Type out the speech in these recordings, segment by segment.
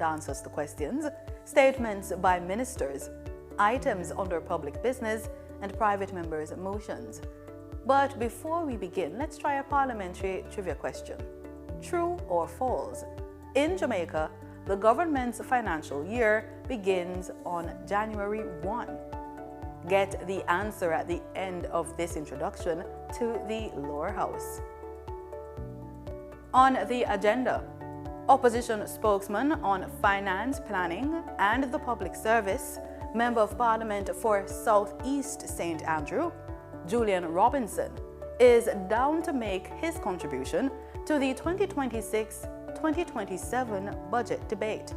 answers to questions, statements by ministers, items under public business, and private members' motions. But before we begin, let's try a parliamentary trivia question. True or false? In Jamaica, the government's financial year begins on January 1. Get the answer at the end of this introduction to the lower house. On the agenda, Opposition Spokesman on Finance, Planning and the Public Service, Member of Parliament for South East St. Andrew, Julian Robinson, is down to make his contribution to the 2026-2027 budget debate.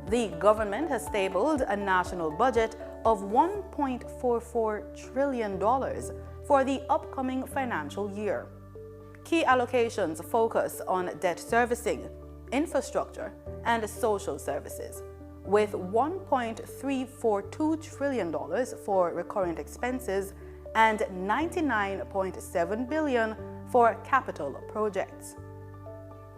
The government has tabled a national budget of $1.44 trillion for the upcoming financial year. Key allocations focus on debt servicing, infrastructure, and social services, with $1.342 trillion for recurrent expenses and $99.7 billion for capital projects.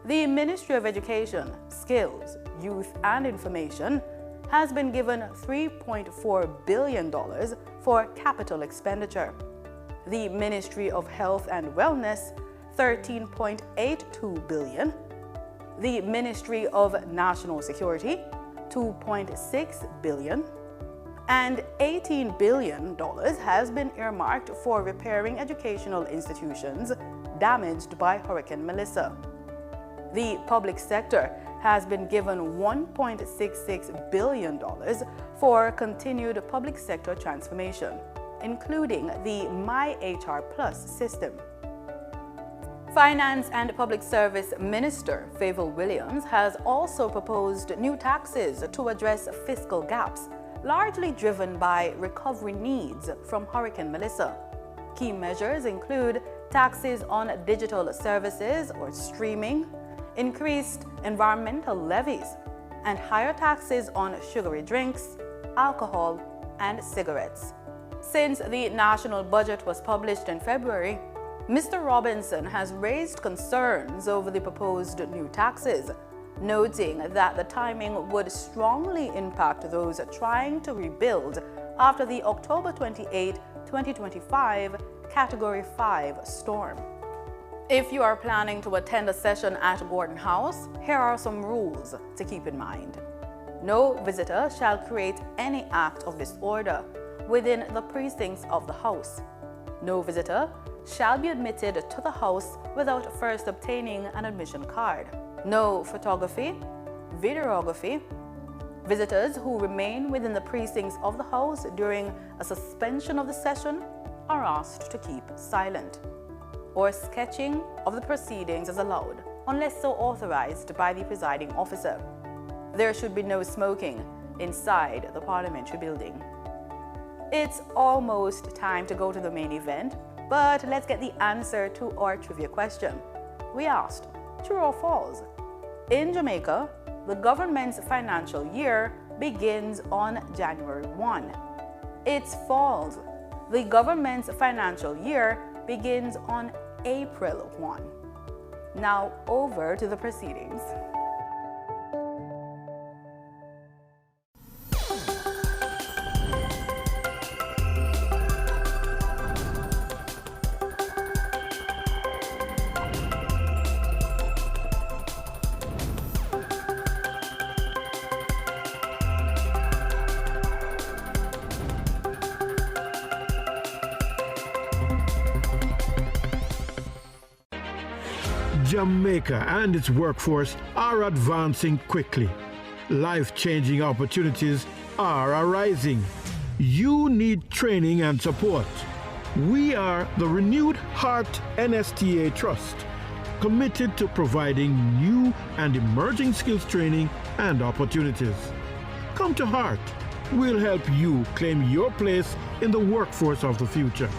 The Ministry of Education, Skills, Youth and Information has been given $3.4 billion for capital expenditure. The Ministry of Health and Wellness, $13.82 billion. The Ministry of National Security, $2.6 billion. And $18 billion has been earmarked for repairing educational institutions damaged by Hurricane Melissa. The public sector has been given $1.66 billion for continued public sector transformation, including the MyHR Plus system. Finance and Public Service Minister Favour Williams has also proposed new taxes to address fiscal gaps, largely driven by recovery needs from Hurricane Melissa. Key measures include taxes on digital services or streaming, increased environmental levies, and higher taxes on sugary drinks, alcohol, and cigarettes. Since the national budget was published in February, Mr. Robinson has raised concerns over the proposed new taxes, noting that the timing would strongly impact those trying to rebuild after the October 28, 2025 Category 5 storm. If you are planning to attend a session at Gordon House, here are some rules to keep in mind. No visitor shall create any act of disorder within the precincts of the House. No visitor shall be admitted to the House without first obtaining an admission card. No photography, videography. Visitors who remain within the precincts of the House during a suspension of the session are asked to keep silent. Or sketching of the proceedings is allowed, unless so authorized by the presiding officer. There should be no smoking inside the parliamentary building. It's almost time to go to the main event, but let's get the answer to our trivia question. We asked, true or false? In Jamaica, the government's financial year begins on January 1. It's false. The government's financial year begins on April 1. Now over to the proceedings. Jamaica and its workforce are advancing quickly. Life-changing opportunities are arising. You need training and support. We are the Renewed Heart NSTA Trust, committed to providing new and emerging skills training and opportunities. Come to Heart. We'll help you claim your place in the workforce of the future.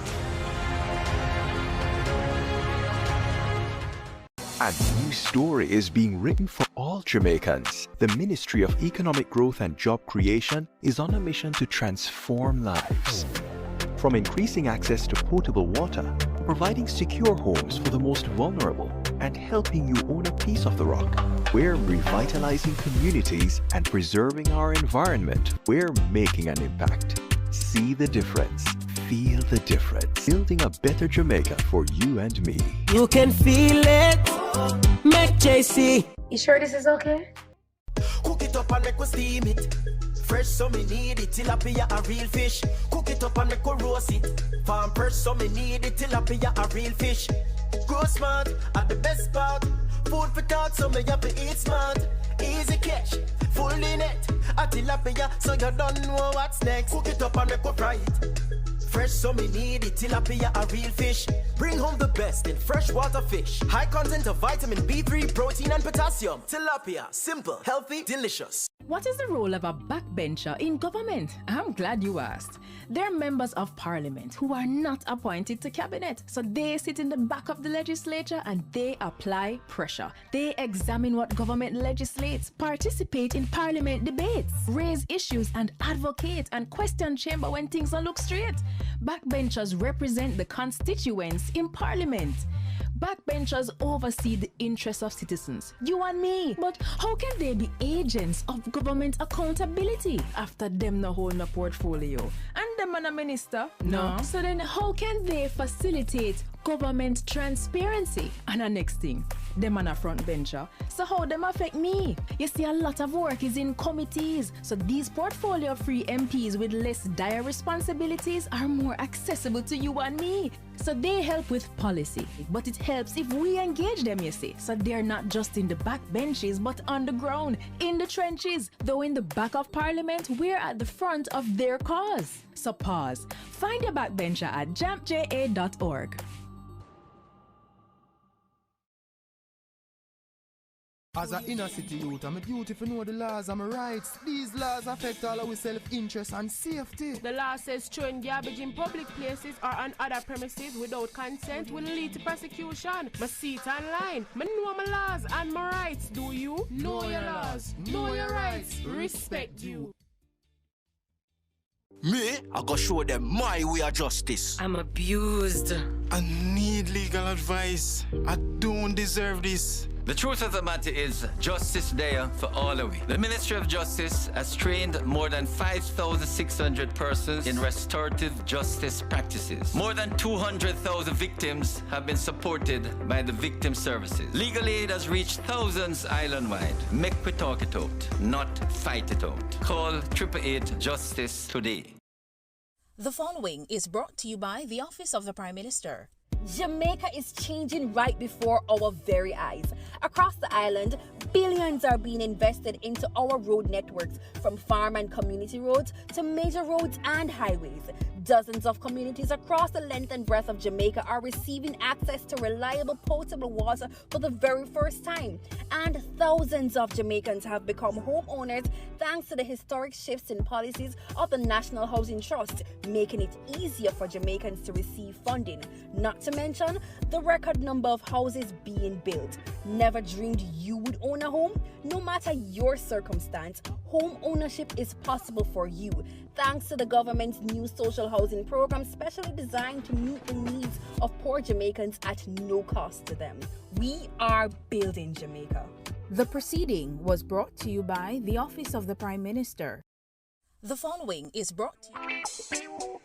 A new story is being written for all Jamaicans. The Ministry of Economic Growth and Job Creation is on a mission to transform lives. From increasing access to potable water, providing secure homes for the most vulnerable, and helping you own a piece of the rock. We're revitalizing communities and preserving our environment. We're making an impact. See the difference. Feel the difference. Building a better Jamaica for you and me. You can feel it. Make JC. You sure this is okay? Cook it up and make we steam it. Fresh so me need it. Tilapia a real fish. Cook it up and make we roast it. Farm fresh so me need it. Tilapia a real fish. Grow smart at the best part. Food for thought so me have to eat smart. Easy catch, fully net. A tilapia so you don't know what's next. Cook it up and make we fry it. Fresh so me need it. Tilapia a real fish. Bring home the best in freshwater fish. High content of vitamin B3, protein and potassium. Tilapia, simple, healthy, delicious. What is the role of a backbencher in government? I'm glad you asked. They're members of parliament who are not appointed to cabinet. So they sit in the back of the legislature and they apply pressure. They examine what government legislates, participate in parliament debates, raise issues and advocate and question chamber when things don't look straight. Backbenchers represent the constituents in parliament. Backbenchers oversee the interests of citizens, you and me. But how can they be agents of government accountability after them no hold no portfolio? And them and a minister? No. So then how can they facilitate government transparency? And the next thing, them and a front bencher. So how them affect me? You see, a lot of work is in committees. So these portfolio-free MPs with less dire responsibilities are more accessible to you and me. So they help with policy, but it helps if we engage them, you see. So they're not just in the back benches, but on the ground, in the trenches. Though in the back of parliament, we're at the front of their cause. So pause. Find your backbencher at jampja.org. As an inner city youth, I'm a duty to know the laws and my rights. These laws affect all our self-interest and safety. The law says throwing garbage in public places or on other premises without consent will lead to prosecution. Must see it online. I know my laws and my rights. Do you? Know your laws. Know your rights. Respect you. Me, I go show them my way of justice. I'm abused. I need legal advice. I don't deserve this. The truth of the matter is, justice there for all of we. The Ministry of Justice has trained more than 5,600 persons in restorative justice practices. More than 200,000 victims have been supported by the victim services. Legal aid has reached thousands island-wide. Make we talk it out, not fight it out. Call 888 Justice today. The following is brought to you by the Office of the Prime Minister. Jamaica is changing right before our very eyes. Across the island, billions are being invested into our road networks, from farm and community roads to major roads and highways. Dozens of communities across the length and breadth of Jamaica are receiving access to reliable potable water for the very first time. And thousands of Jamaicans have become homeowners thanks to the historic shifts in policies of the National Housing Trust, making it easier for Jamaicans to receive funding. Not to mention the record number of houses being built. Never dreamed you would own a home? No matter your circumstance, home ownership is possible for you, thanks to the government's new social housing program specially designed to meet the needs of poor Jamaicans at no cost to them. We are building Jamaica. The proceeding was brought to you by the Office of the Prime Minister. The following is brought to you.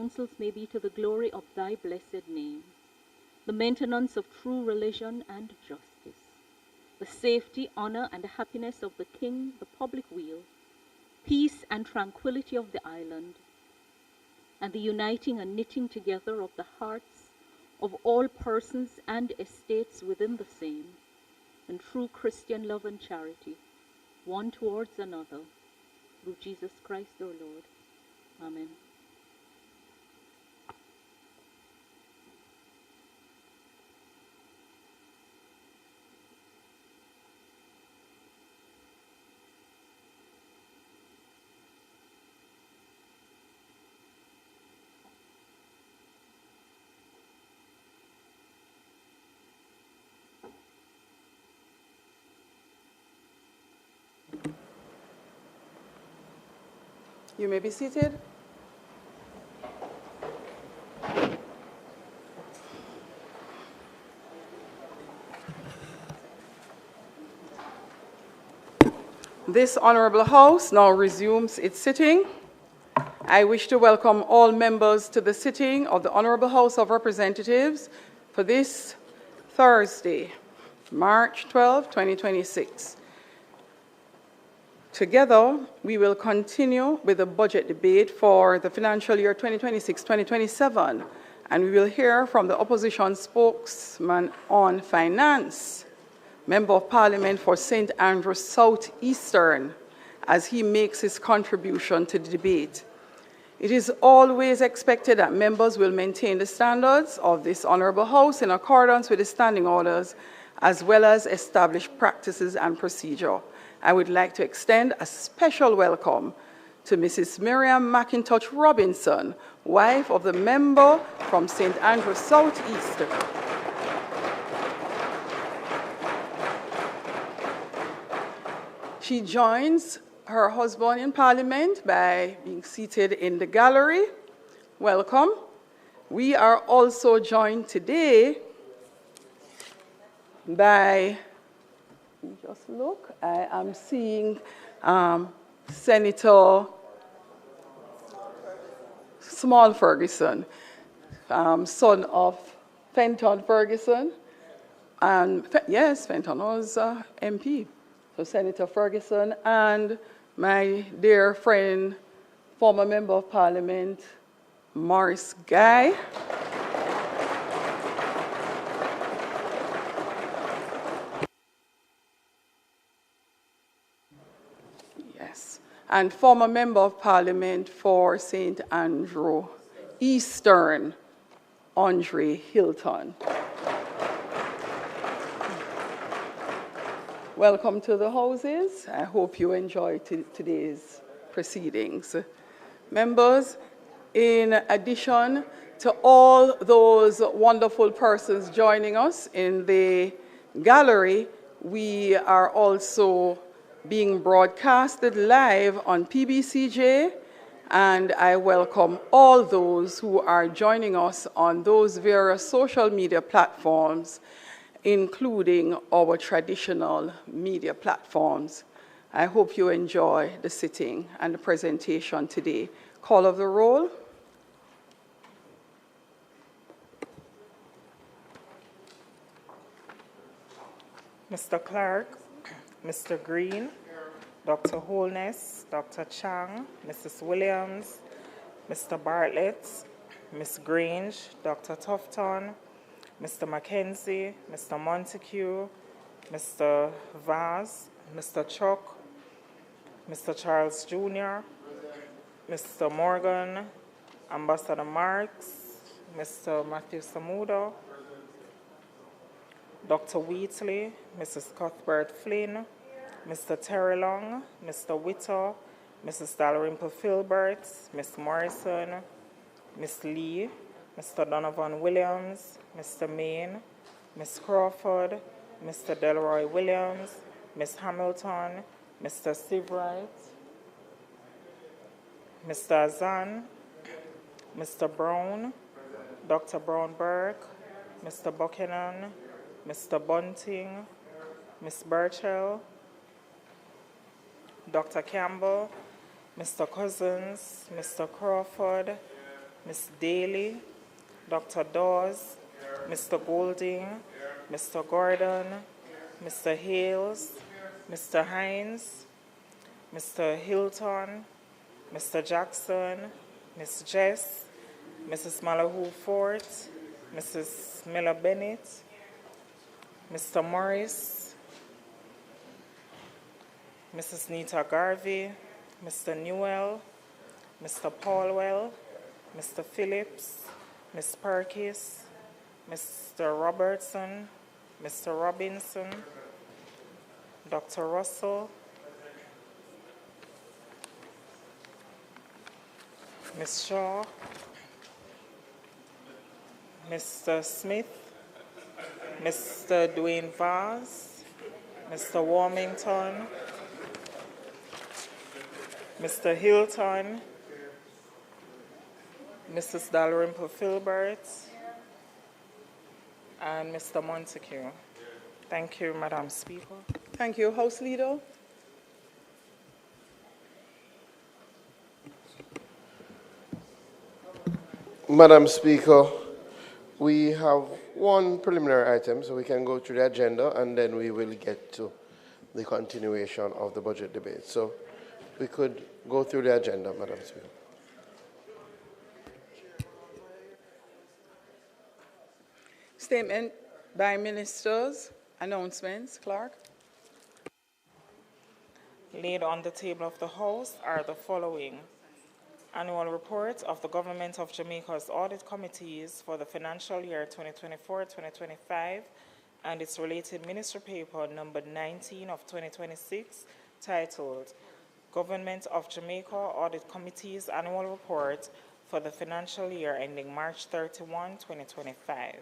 counsels may be to the glory of thy blessed name, the maintenance of true religion and justice, the safety, honor, and happiness of the king, the public weal, peace and tranquility of the island, and the uniting and knitting together of the hearts of all persons and estates within the same, in true Christian love and charity, one towards another, through Jesus Christ our Lord. Amen. You may be seated. This Honorable House now resumes its sitting. I wish to welcome all members to the sitting of the Honorable House of Representatives for this Thursday, March 12, 2026. Together, we will continue with the budget debate for the financial year 2026-2027, and we will hear from the Opposition Spokesman on Finance, Member of Parliament for St. Andrews South Eastern, as he makes his contribution to the debate. It is always expected that members will maintain the standards of this Honourable House in accordance with the standing orders, as well as established practices and procedure. I would like to extend a special welcome to Mrs. Miriam McIntosh Robinson, wife of the member from St. Andrews South Eastern. She joins her husband in Parliament by being seated in the gallery. Welcome. We are also joined today by, just look, I am seeing Senator Small Ferguson, son of Fenton Ferguson. And yes, Fenton was MP. So Senator Ferguson and my dear friend, former Member of Parliament, Morris Guy. Yes, and former Member of Parliament for St. Andrew Eastern, Andre Hilton. Welcome to the Houses. I hope you enjoyed today's proceedings. Members, in addition to all those wonderful persons joining us in the gallery, we are also being broadcasted live on PBCJ, and I welcome all those who are joining us on those various social media platforms, including our traditional media platforms. I hope you enjoy the sitting and the presentation today. Call of the roll. Mr. Clark, Mr. Green, Dr. Holness, Dr. Chang, Mrs. Williams, Mr. Bartlett, Ms. Grange, Dr. Tufton, Mr. Mackenzie, Mr. Montague, Mr. Vaz, Mr. Chuck, Mr. Charles Jr., Mr. Morgan, Ambassador Marks, Mr. Matthew Samuda, Dr. Wheatley, Mrs. Cuthbert Flynn, Mr. Terry Long, Mr. Witter, Mrs. Dalrymple Filbert, Ms. Morrison, Ms. Lee, Mr. Donovan Williams, Mr. Main, Ms. Crawford, Mr. Delroy Williams, Ms. Hamilton, Mr. Sebright, Mr. Azan, Mr. Brown, Dr. Brown-Burke, Mr. Buchanan, Mr. Bunting, Ms. Burchell, Dr. Campbell, Mr. Cousins, Mr. Crawford, Ms. Daly, Dr. Dawes, Mr. Golding, Mr. Gordon, Mr. Hales, Mr. Hines, Mr. Hilton, Mr. Jackson, Ms. Jess, Mrs. Malahoo Fort, Mrs. Miller Bennett, Mr. Morris, Mrs. Nita Garvey, Mr. Newell, Mr. Paulwell, Mr. Phillips, Ms. Perkis, Mr. Robertson, Mr. Robinson, Dr. Russell, Ms. Shaw, Mr. Smith, Mr. Dwayne Vaz, Mr. Warmington, Mr. Hilton, Mrs. Dalrymple Filbert, and Mr. Montague. Thank you, Madam Speaker. Thank you. House Leader. Madam Speaker, we have one preliminary item, so we can go through the agenda and then we will get to the continuation of the budget debate. So we could go through the agenda, Madam Speaker. Statement by ministers. Announcements. Clerk. Laid on the table of the House are the following: Annual report of the Government of Jamaica's audit committees for the financial year 2024-2025 and its related ministry paper number 19 of 2026 titled Government of Jamaica Audit Committee's Annual Report for the financial year ending March 31, 2025.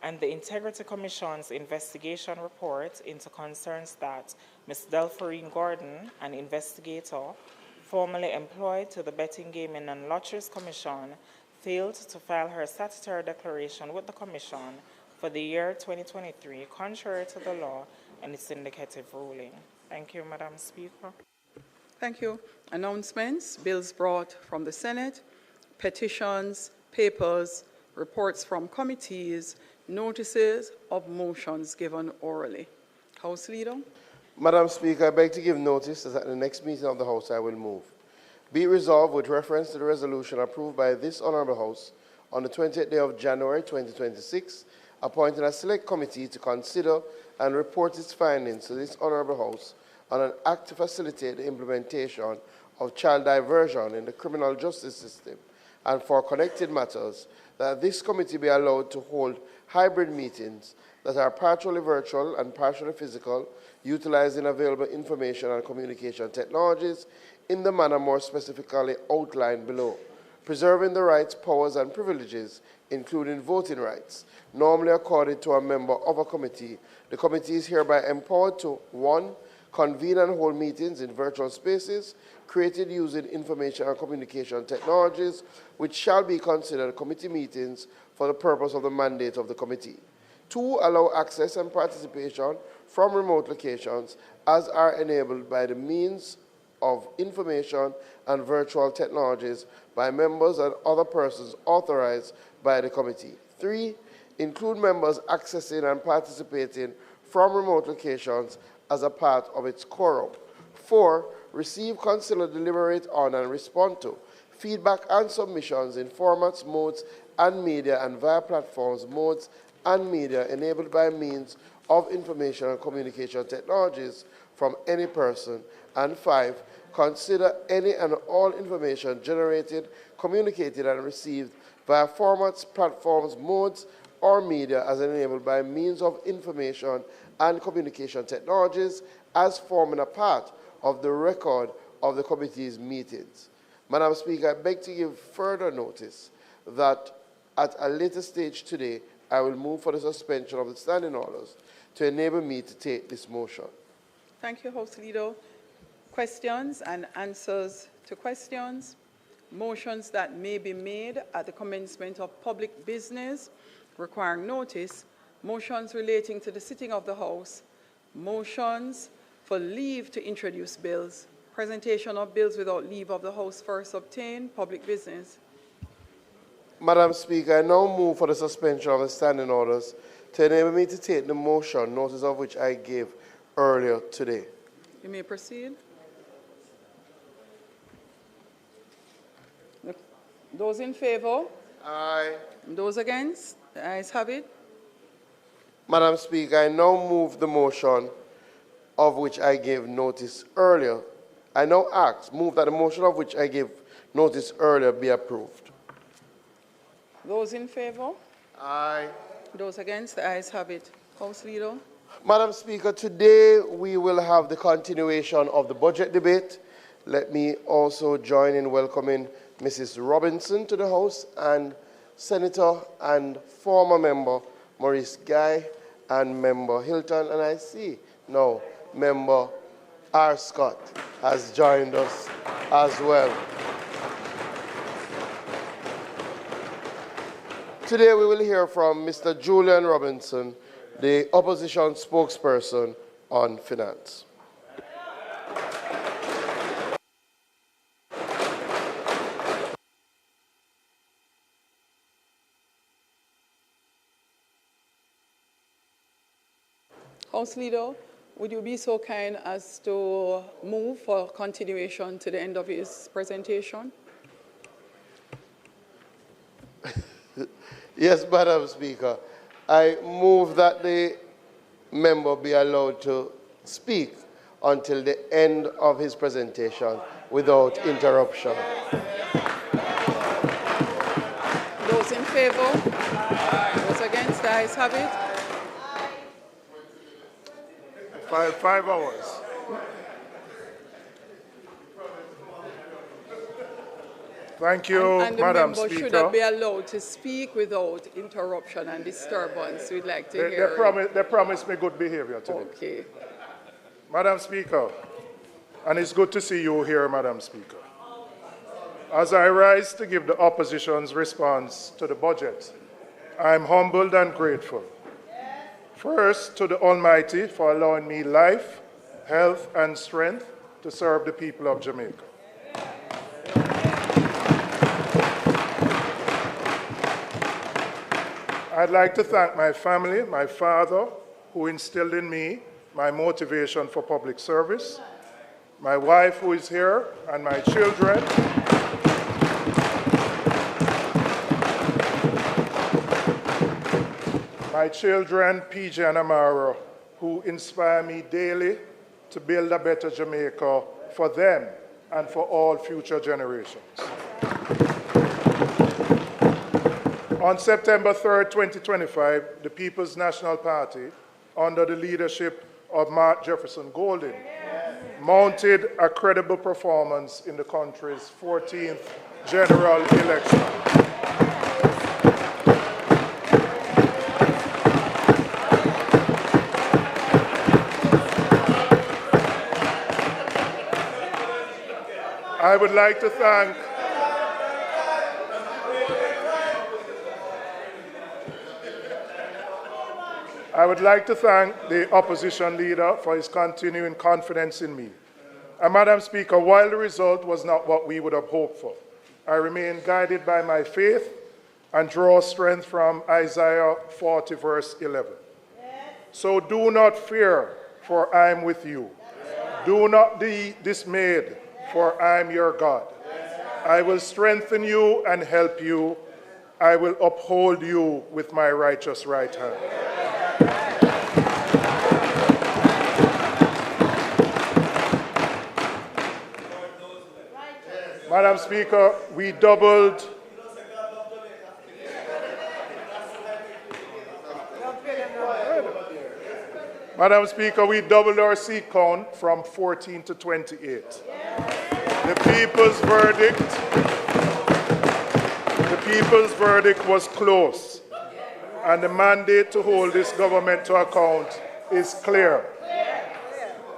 And the Integrity Commission's investigation report into concerns that Ms. Delphorine Gordon, an investigator formerly employed to the Betting, Gaming and Lotteries Commission, failed to file her statutory declaration with the Commission for the year 2023, contrary to the law and its indicative ruling. Thank you, Madam Speaker. Thank you. Announcements, bills brought from the Senate, petitions, papers, reports from committees, notices of motions given orally. House Leader. Madam Speaker, I beg to give notice that at the next meeting of the House I will move. Be it resolved with reference to the resolution approved by this Honourable House on the 20th day of January 2026, appointing a select committee to consider and report its findings to this Honourable House on an act to facilitate the implementation of child diversion in the criminal justice system and for connected matters, that this committee be allowed to hold hybrid meetings that are partially virtual and partially physical, utilizing available information and communication technologies in the manner more specifically outlined below, preserving the rights, powers, and privileges, including voting rights, normally accorded to a member of a committee. The committee is hereby empowered to 1. Convene and hold meetings in virtual spaces created using information and communication technologies, which shall be considered committee meetings for the purpose of the mandate of the committee. 2. Allow access and participation from remote locations as are enabled by the means of information and virtual technologies by members and other persons authorized by the committee. 3. Include members accessing and participating from remote locations as a part of its quorum. 4. Receive, consider, deliberate on, and respond to feedback and submissions in formats, modes, and media and via platforms, modes, and media enabled by means of information and communication technologies from any person. And 5. Consider any and all information generated, communicated, and received via formats, platforms, modes, or media as enabled by means of information and communication technologies as forming a part of the record of the committee's meetings. Madam Speaker, I beg to give further notice that at a later stage today, I will move for the suspension of the standing orders to enable me to take this motion. Thank you, House Leader. Questions and answers to questions. Motions that may be made at the commencement of public business requiring notice. Motions relating to the sitting of the House. Motions for leave to introduce bills. Presentation of bills without leave of the House first obtained. Public business. Madam Speaker, I now move for the suspension of the standing orders to enable me to take the motion, notice of which I gave earlier today. You may proceed. Those in favor? Aye. Those against? The ayes have it. Madam Speaker, I now move the motion of which I gave notice earlier. I now move that the motion of which I gave notice earlier be approved. Those in favor? Aye. Those against? The ayes have it. House Leader. Madam Speaker, today we will have the continuation of the budget debate. Let me also join in welcoming Mrs. Robinson to the House and Senator and former member Maurice Guy and member Hilton, and I see now member R. Scott has joined us as well. Today we will hear from Mr. Julian Robinson, the Opposition Spokesperson on Finance. House Leader, would you be so kind as to move for continuation to the end of his presentation? Yes, Madam Speaker. I move that the member be allowed to speak until the end of his presentation without interruption. Those in favor? Those against? The ayes have it. 5 hours. Thank you, and the Madam member Speaker. should be allowed to speak without interruption and disturbance. We'd like to hear They promised me good behavior today. Okay. Madam Speaker, and it's good to see you here, Madam Speaker. As I rise to give the opposition's response to the budget, I am humbled and grateful. First, to the Almighty for allowing me life, health, and strength to serve the people of Jamaica. I'd like to thank my family, my father, who instilled in me my motivation for public service, my wife who is here, and my children. My children, PJ and Amara, who inspire me daily to build a better Jamaica for them and for all future generations. On September 3rd, 2025, the People's National Party, under the leadership of Mark Jefferson Golden, mounted a credible performance in the country's 14th general election. I would like to thank the opposition leader for his continuing confidence in me. And Madam Speaker, while the result was not what we would have hoped for, I remain guided by my faith and draw strength from Isaiah 40, verse 11. So do not fear, for I am with you. Do not be dismayed, for I am your God. I will strengthen you and help you. I will uphold you with my righteous right hand. Madam Speaker, we doubled our seat count from 14 to 28. The people's verdict was close, and the mandate to hold this government to account is clear.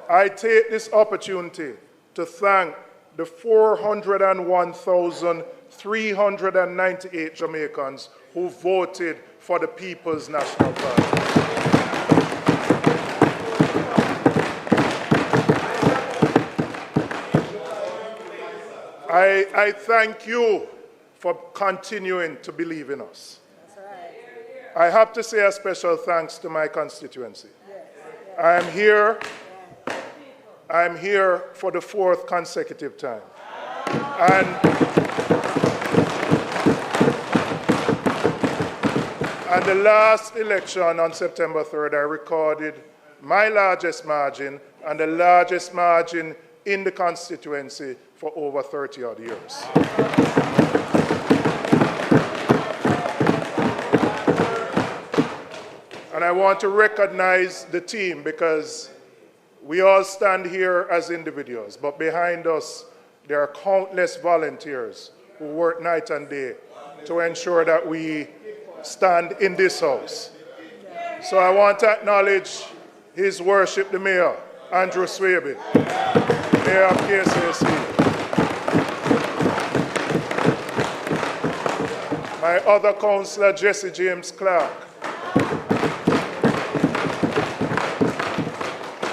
I take this opportunity to thank the 401,398 Jamaicans who voted for the People's National Party. I thank you for continuing to believe in us. I have to say a special thanks to my constituency. I am here for the 4th consecutive time. And the last election on September 3rd, I recorded my largest margin and the largest margin in the constituency for over 30-odd years. And I want to recognize the team because we all stand here as individuals, but behind us, there are countless volunteers who work night and day to ensure that we stand in this house. So I want to acknowledge His Worship the Mayor, Andrew Swaby, Mayor of KCSE. My other councillor, Jesse James Clark.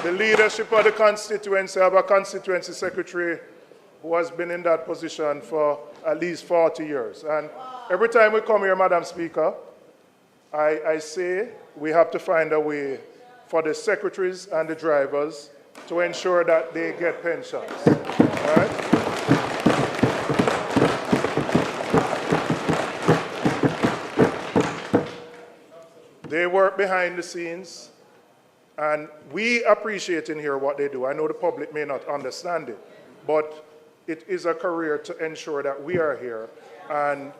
The leadership of the constituency, I have a constituency secretary who has been in that position for at least 40 years. And every time we come here, Madam Speaker, I say we have to find a way for the secretaries and the drivers to ensure that they get pensions. Right? They work behind the scenes, and we appreciate in here what they do. I know the public may not understand it, but it is a career to ensure that we are here, and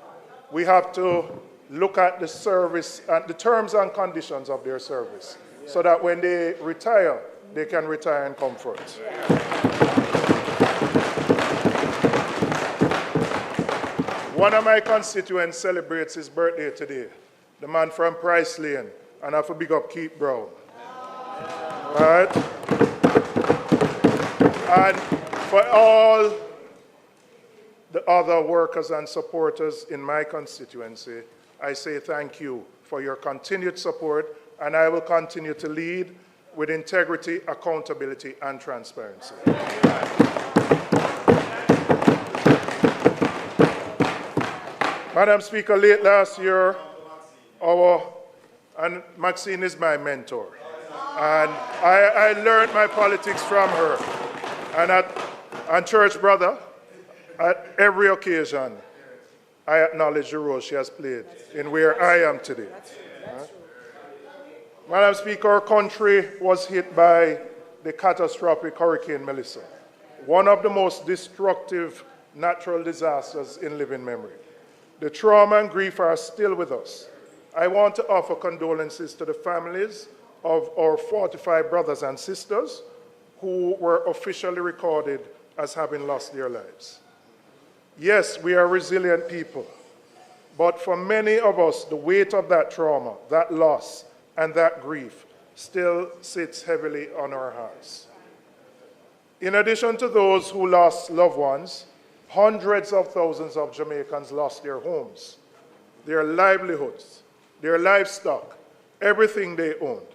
we have to look at the service and the terms and conditions of their service so that when they retire, they can retire in comfort. One of my constituents celebrates his birthday today, the man from Price Lane, and I have to big up Keith Brown. All right? And for all the other workers and supporters in my constituency, I say thank you for your continued support, and I will continue to lead with integrity, accountability, and transparency. Madam Speaker, late last year, and Maxine is my mentor, and I learned my politics from her. And Church Brother, at every occasion, I acknowledge the role she has played in where I am today. Madam Speaker, our country was hit by the catastrophic Hurricane Melissa, one of the most destructive natural disasters in living memory. The trauma and grief are still with us. I want to offer condolences to the families of our 45 brothers and sisters who were officially recorded as having lost their lives. Yes, we are resilient people, but for many of us, the weight of that trauma, that loss, and that grief still sits heavily on our hearts. In addition to those who lost loved ones, hundreds of thousands of Jamaicans lost their homes, their livelihoods, their livestock, everything they owned.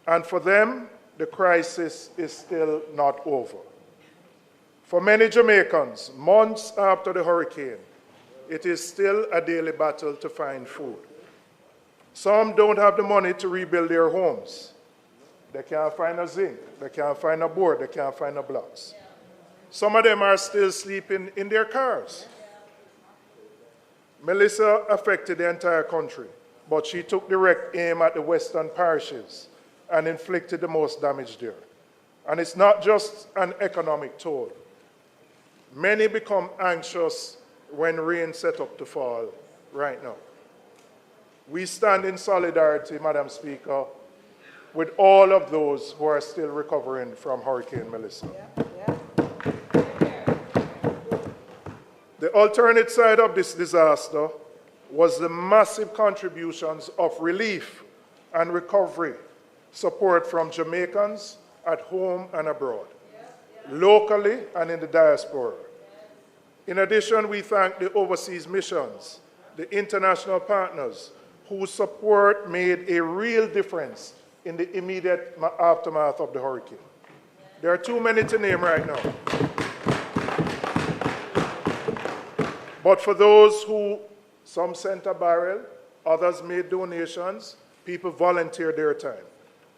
And for them, the crisis is still not over. For many Jamaicans, months after the hurricane, it is still a daily battle to find food. Some don't have the money to rebuild their homes. They can't find a zinc, they can't find a board, they can't find the blocks. Some of them are still sleeping in their cars. Melissa affected the entire country, but she took direct aim at the western parishes and inflicted the most damage there. And it's not just an economic toll. Many become anxious when rain set up to fall right now. We stand in solidarity, Madam Speaker, with all of those who are still recovering from Hurricane Melissa. The alternate side of this disaster was the massive contributions of relief and recovery support from Jamaicans at home and abroad, locally and in the diaspora. In addition, we thank the overseas missions, the international partners whose support made a real difference in the immediate aftermath of the hurricane. There are too many to name right now. But for those who, some sent a barrel, others made donations, people volunteered their time.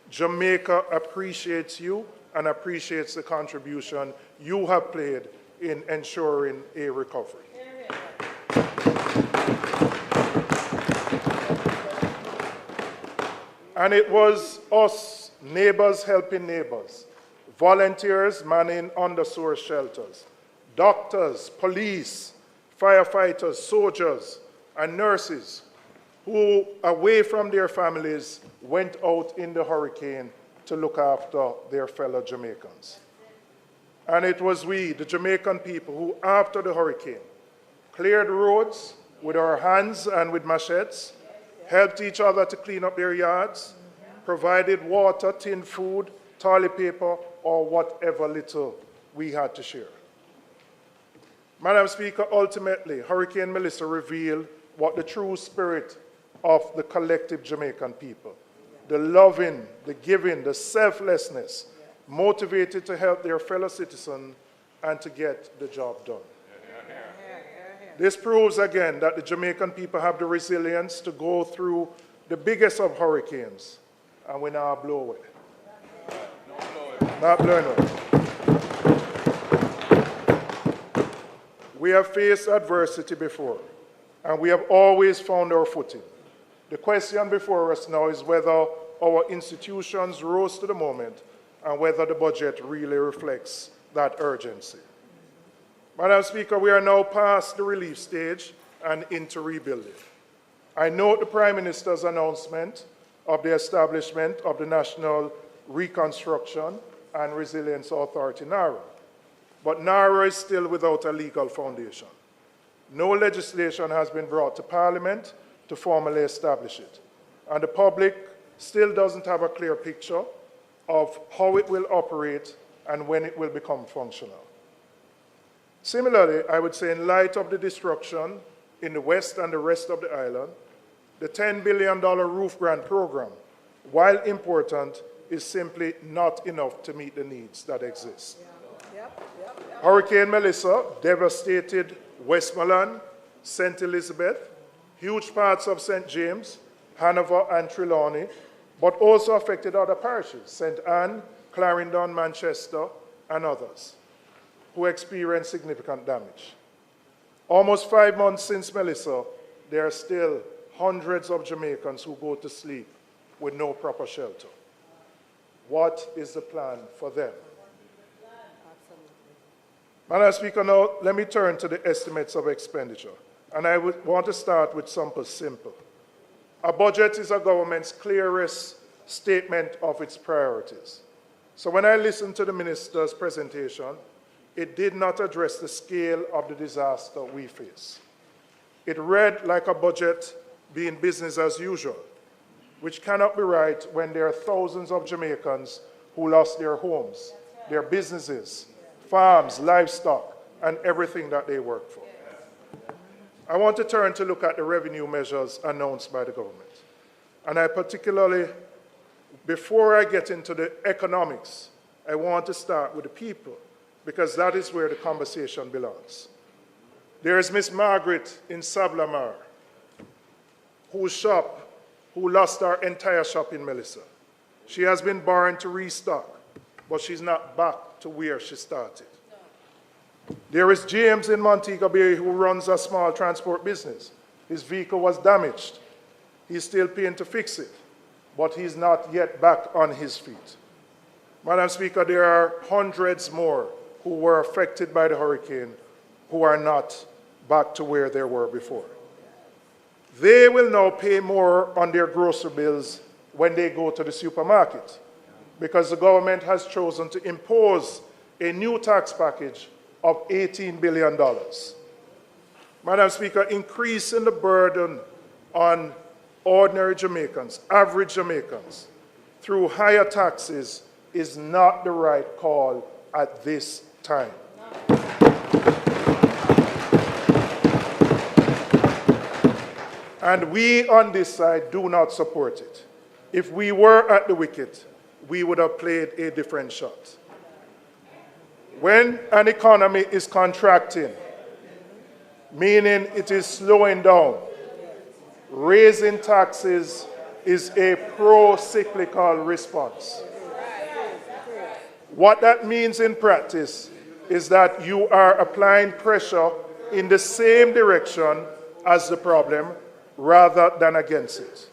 Jamaica appreciates you and appreciates the contribution you have played in ensuring a recovery. And it was us, neighbors helping neighbors, volunteers manning undersourced shelters, doctors, police, firefighters, soldiers, and nurses who, away from their families, went out in the hurricane to look after their fellow Jamaicans. And it was we, the Jamaican people, who, after the hurricane, cleared roads with our hands and with machetes, helped each other to clean up their yards, provided water, tinned food, toilet paper, or whatever little we had to share. Madam Speaker, ultimately, Hurricane Melissa revealed what the true spirit of the collective Jamaican people, the loving, the giving, the selflessness, motivated to help their fellow citizens and to get the job done. This proves again that the Jamaican people have the resilience to go through the biggest of hurricanes, and we now blow away. Not blowing away. We have faced adversity before, and we have always found our footing. The question before us now is whether our institutions rose to the moment and whether the budget really reflects that urgency. Madam Speaker, we are now past the relief stage and into rebuilding. I note the Prime Minister's announcement of the establishment of the National Reconstruction and Resilience Authority, NARA. But NARA is still without a legal foundation. No legislation has been brought to Parliament to formally establish it. And the public still doesn't have a clear picture of how it will operate and when it will become functional. Similarly, I would say in light of the destruction in the West and the rest of the island, the $10 billion roof grant program, while important, is simply not enough to meet the needs that exist. Hurricane Melissa devastated Westmoreland, St. Elizabeth, huge parts of St. James, Hanover, and Trelawney, but also affected other parishes, St. Anne, Clarendon, Manchester, and others, who experienced significant damage. Almost 5 months since Melissa, there are still hundreds of Jamaicans who go to sleep with no proper shelter. What is the plan for them? Madam Speaker, now let me turn to the estimates of expenditure. And I would want to start with something simple. A budget is a government's clearest statement of its priorities. So when I listened to the minister's presentation, it did not address the scale of the disaster we face. It read like a budget being business as usual, which cannot be right when there are thousands of Jamaicans who lost their homes, their businesses, farms, livestock, and everything that they work for. I want to turn to look at the revenue measures announced by the government. And I particularly, before I get into the economics, I want to start with the people, because that is where the conversation belongs. There is Miss Margaret in Sablamar, who lost her entire shop in Melissa. She has been borrowing to restock, but she's not back to where she started. There is James in Montego Bay who runs a small transport business. His vehicle was damaged. He's still paying to fix it, but he's not yet back on his feet. Madam Speaker, there are hundreds more who were affected by the hurricane who are not back to where they were before. They will now pay more on their grocery bills when they go to the supermarket, because the government has chosen to impose a new tax package of $18 billion. Madam Speaker, increasing the burden on ordinary Jamaicans, average Jamaicans, through higher taxes is not the right call at this time. And we on this side do not support it. If we were at the wicket, we would have played a different shot. When an economy is contracting, meaning it is slowing down, raising taxes is a pro-cyclical response. What that means in practice is that you are applying pressure in the same direction as the problem rather than against it.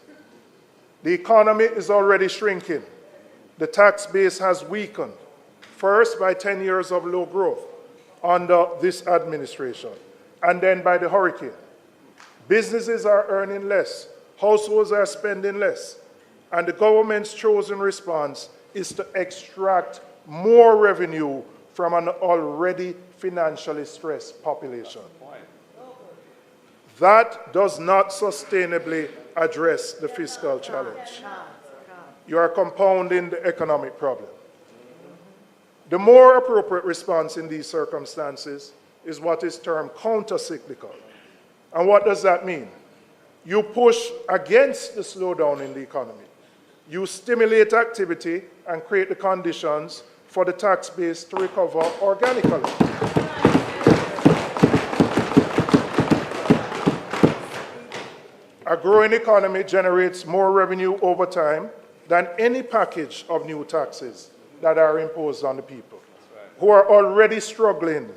The economy is already shrinking. The tax base has weakened. First, by 10 years of low growth under this administration, and then by the hurricane. Businesses are earning less, households are spending less, and the government's chosen response is to extract more revenue from an already financially stressed population. That does not sustainably address the fiscal challenge. You are compounding the economic problem. The more appropriate response in these circumstances is what is termed counter-cyclical. And what does that mean? You push against the slowdown in the economy. You stimulate activity and create the conditions for the tax base to recover organically. A growing economy generates more revenue over time than any package of new taxes that are imposed on the people, who are already struggling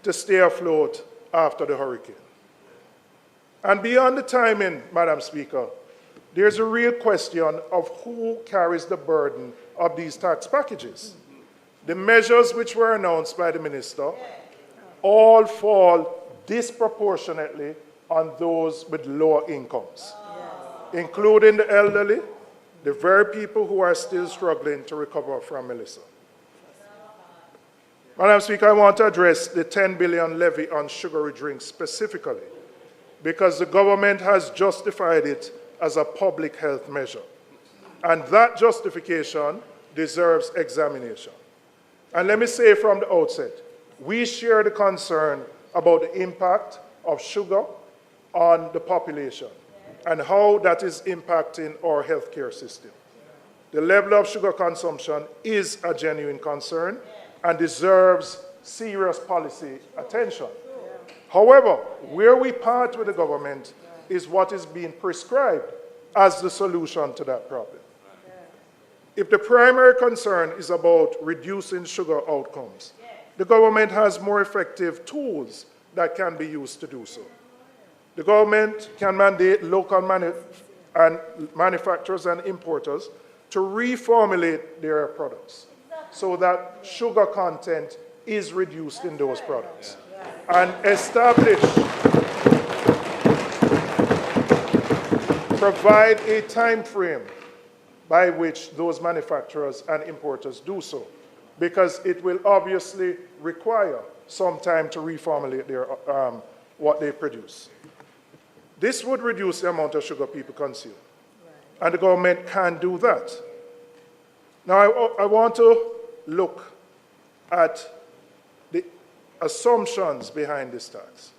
to stay afloat after the hurricane. And beyond the timing, Madam Speaker, there's a real question of who carries the burden of these tax packages. The measures which were announced by the minister all fall disproportionately on those with lower incomes, including the elderly, the very people who are still struggling to recover from Melissa. Madam Speaker, I want to address the 10 billion levy on sugary drinks specifically, because the government has justified it as a public health measure. And that justification deserves examination. And let me say from the outset, we share the concern about the impact of sugar on the population and how that is impacting our healthcare system. The level of sugar consumption is a genuine concern and deserves serious policy attention. However, where we part with the government is what is being prescribed as the solution to that problem. If the primary concern is about reducing sugar outcomes, the government has more effective tools that can be used to do so. The government can mandate local manufacturers and importers to reformulate their products so that sugar content is reduced in those products and provide a time frame by which those manufacturers and importers do so, because it will obviously require some time to reformulate their, what they produce. This would reduce the amount of sugar people consume, and the government can do that. Now, I want to look at the assumptions behind this tax.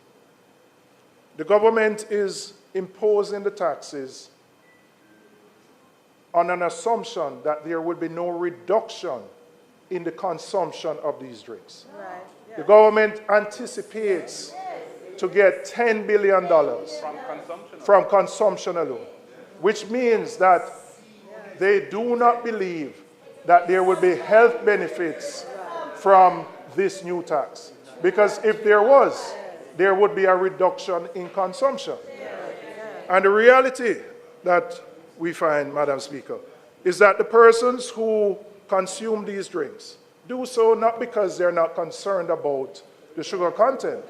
The government is imposing the taxes on an assumption that there will be no reduction in the consumption of these drinks. Right. Yeah. The government anticipates to get $10 billion from consumption alone, which means that they do not believe that there will be health benefits from this new tax. Because if there was, there would be a reduction in consumption. And the reality that we find, Madam Speaker, is that the persons who consume these drinks do so not because they're not concerned about the sugar content,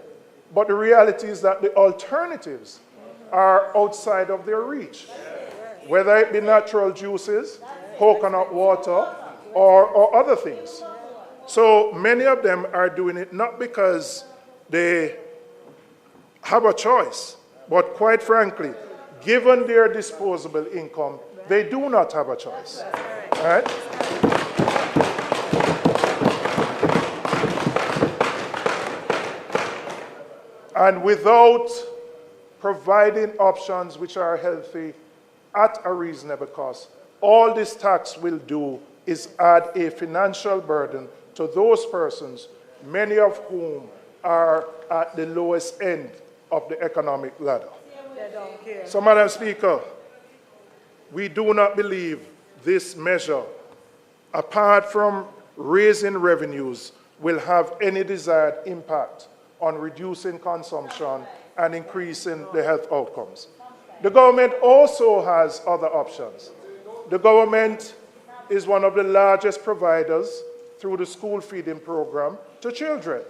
but the reality is that the alternatives are outside of their reach, whether it be natural juices, coconut water, or other things. So many of them are doing it not because they have a choice, but quite frankly, given their disposable income, they do not have a choice. All right? And without providing options which are healthy at a reasonable cost, all this tax will do is add a financial burden to those persons, many of whom are at the lowest end of the economic ladder. So, Madam Speaker, we do not believe this measure, apart from raising revenues, will have any desired impact on reducing consumption and increasing the health outcomes. The government also has other options. The government is one of the largest providers through the school feeding program to children.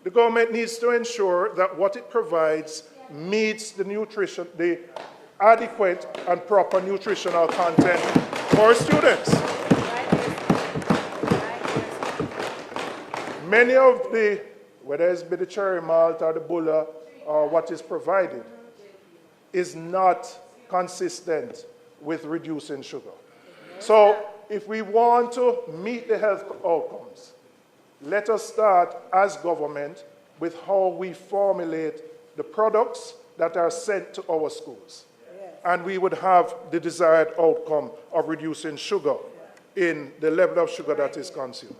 The government needs to ensure that what it provides meets the adequate and proper nutritional content for students. Many of the, whether it's the cherry malt or the bulla or what is provided, is not consistent with reducing sugar. So if we want to meet the health outcomes, let us start as government with how we formulate the products that are sent to our schools. And we would have the desired outcome of reducing sugar in the level of sugar that is consumed.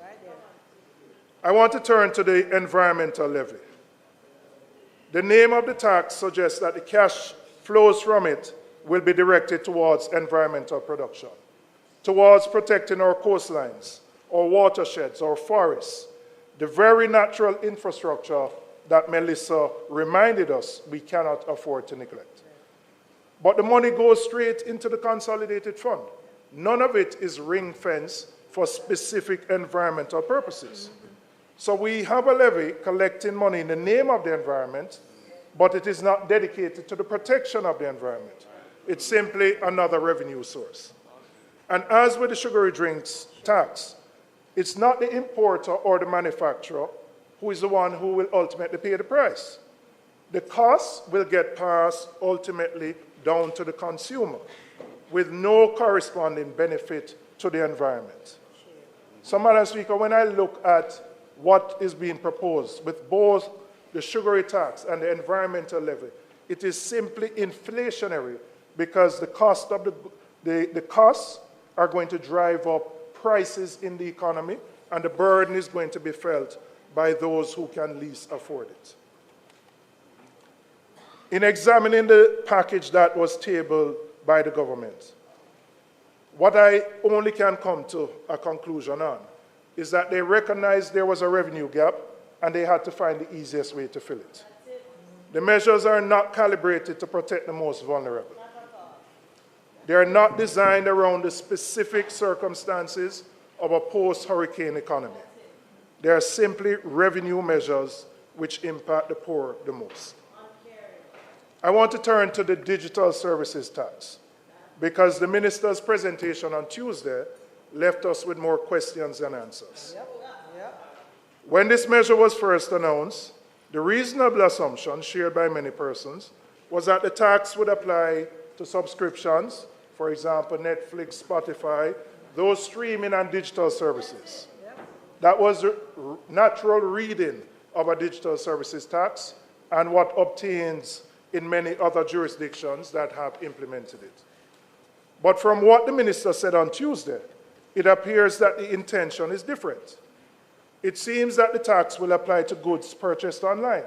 I want to turn to the environmental levy. The name of the tax suggests that the cash flows from it will be directed towards environmental production, towards protecting our coastlines, our watersheds, our forests, the very natural infrastructure that Melissa reminded us we cannot afford to neglect. But the money goes straight into the consolidated fund. None of it is ring-fenced for specific environmental purposes. So we have a levy collecting money in the name of the environment, but it is not dedicated to the protection of the environment. It's simply another revenue source. And as with the sugary drinks tax, it's not the importer or the manufacturer who is the one who will ultimately pay the price. The cost will get passed ultimately down to the consumer with no corresponding benefit to the environment. So, Madam Speaker, when I look at what is being proposed with both the sugary tax and the environmental levy, it is simply inflationary because the cost of the costs are going to drive up prices in the economy, and the burden is going to be felt by those who can least afford it. In examining the package that was tabled by the government, what I only can come to a conclusion on is that they recognized there was a revenue gap and they had to find the easiest way to fill it. The measures are not calibrated to protect the most vulnerable. They are not designed around the specific circumstances of a post-hurricane economy. They are simply revenue measures which impact the poor the most. I want to turn to the digital services tax because the minister's presentation on Tuesday left us with more questions than answers. When this measure was first announced, the reasonable assumption shared by many persons was that the tax would apply to subscriptions, for example, Netflix, Spotify, those streaming and digital services. That was the natural reading of a digital services tax and what obtains in many other jurisdictions that have implemented it. But from what the minister said on Tuesday, it appears that the intention is different. It seems that the tax will apply to goods purchased online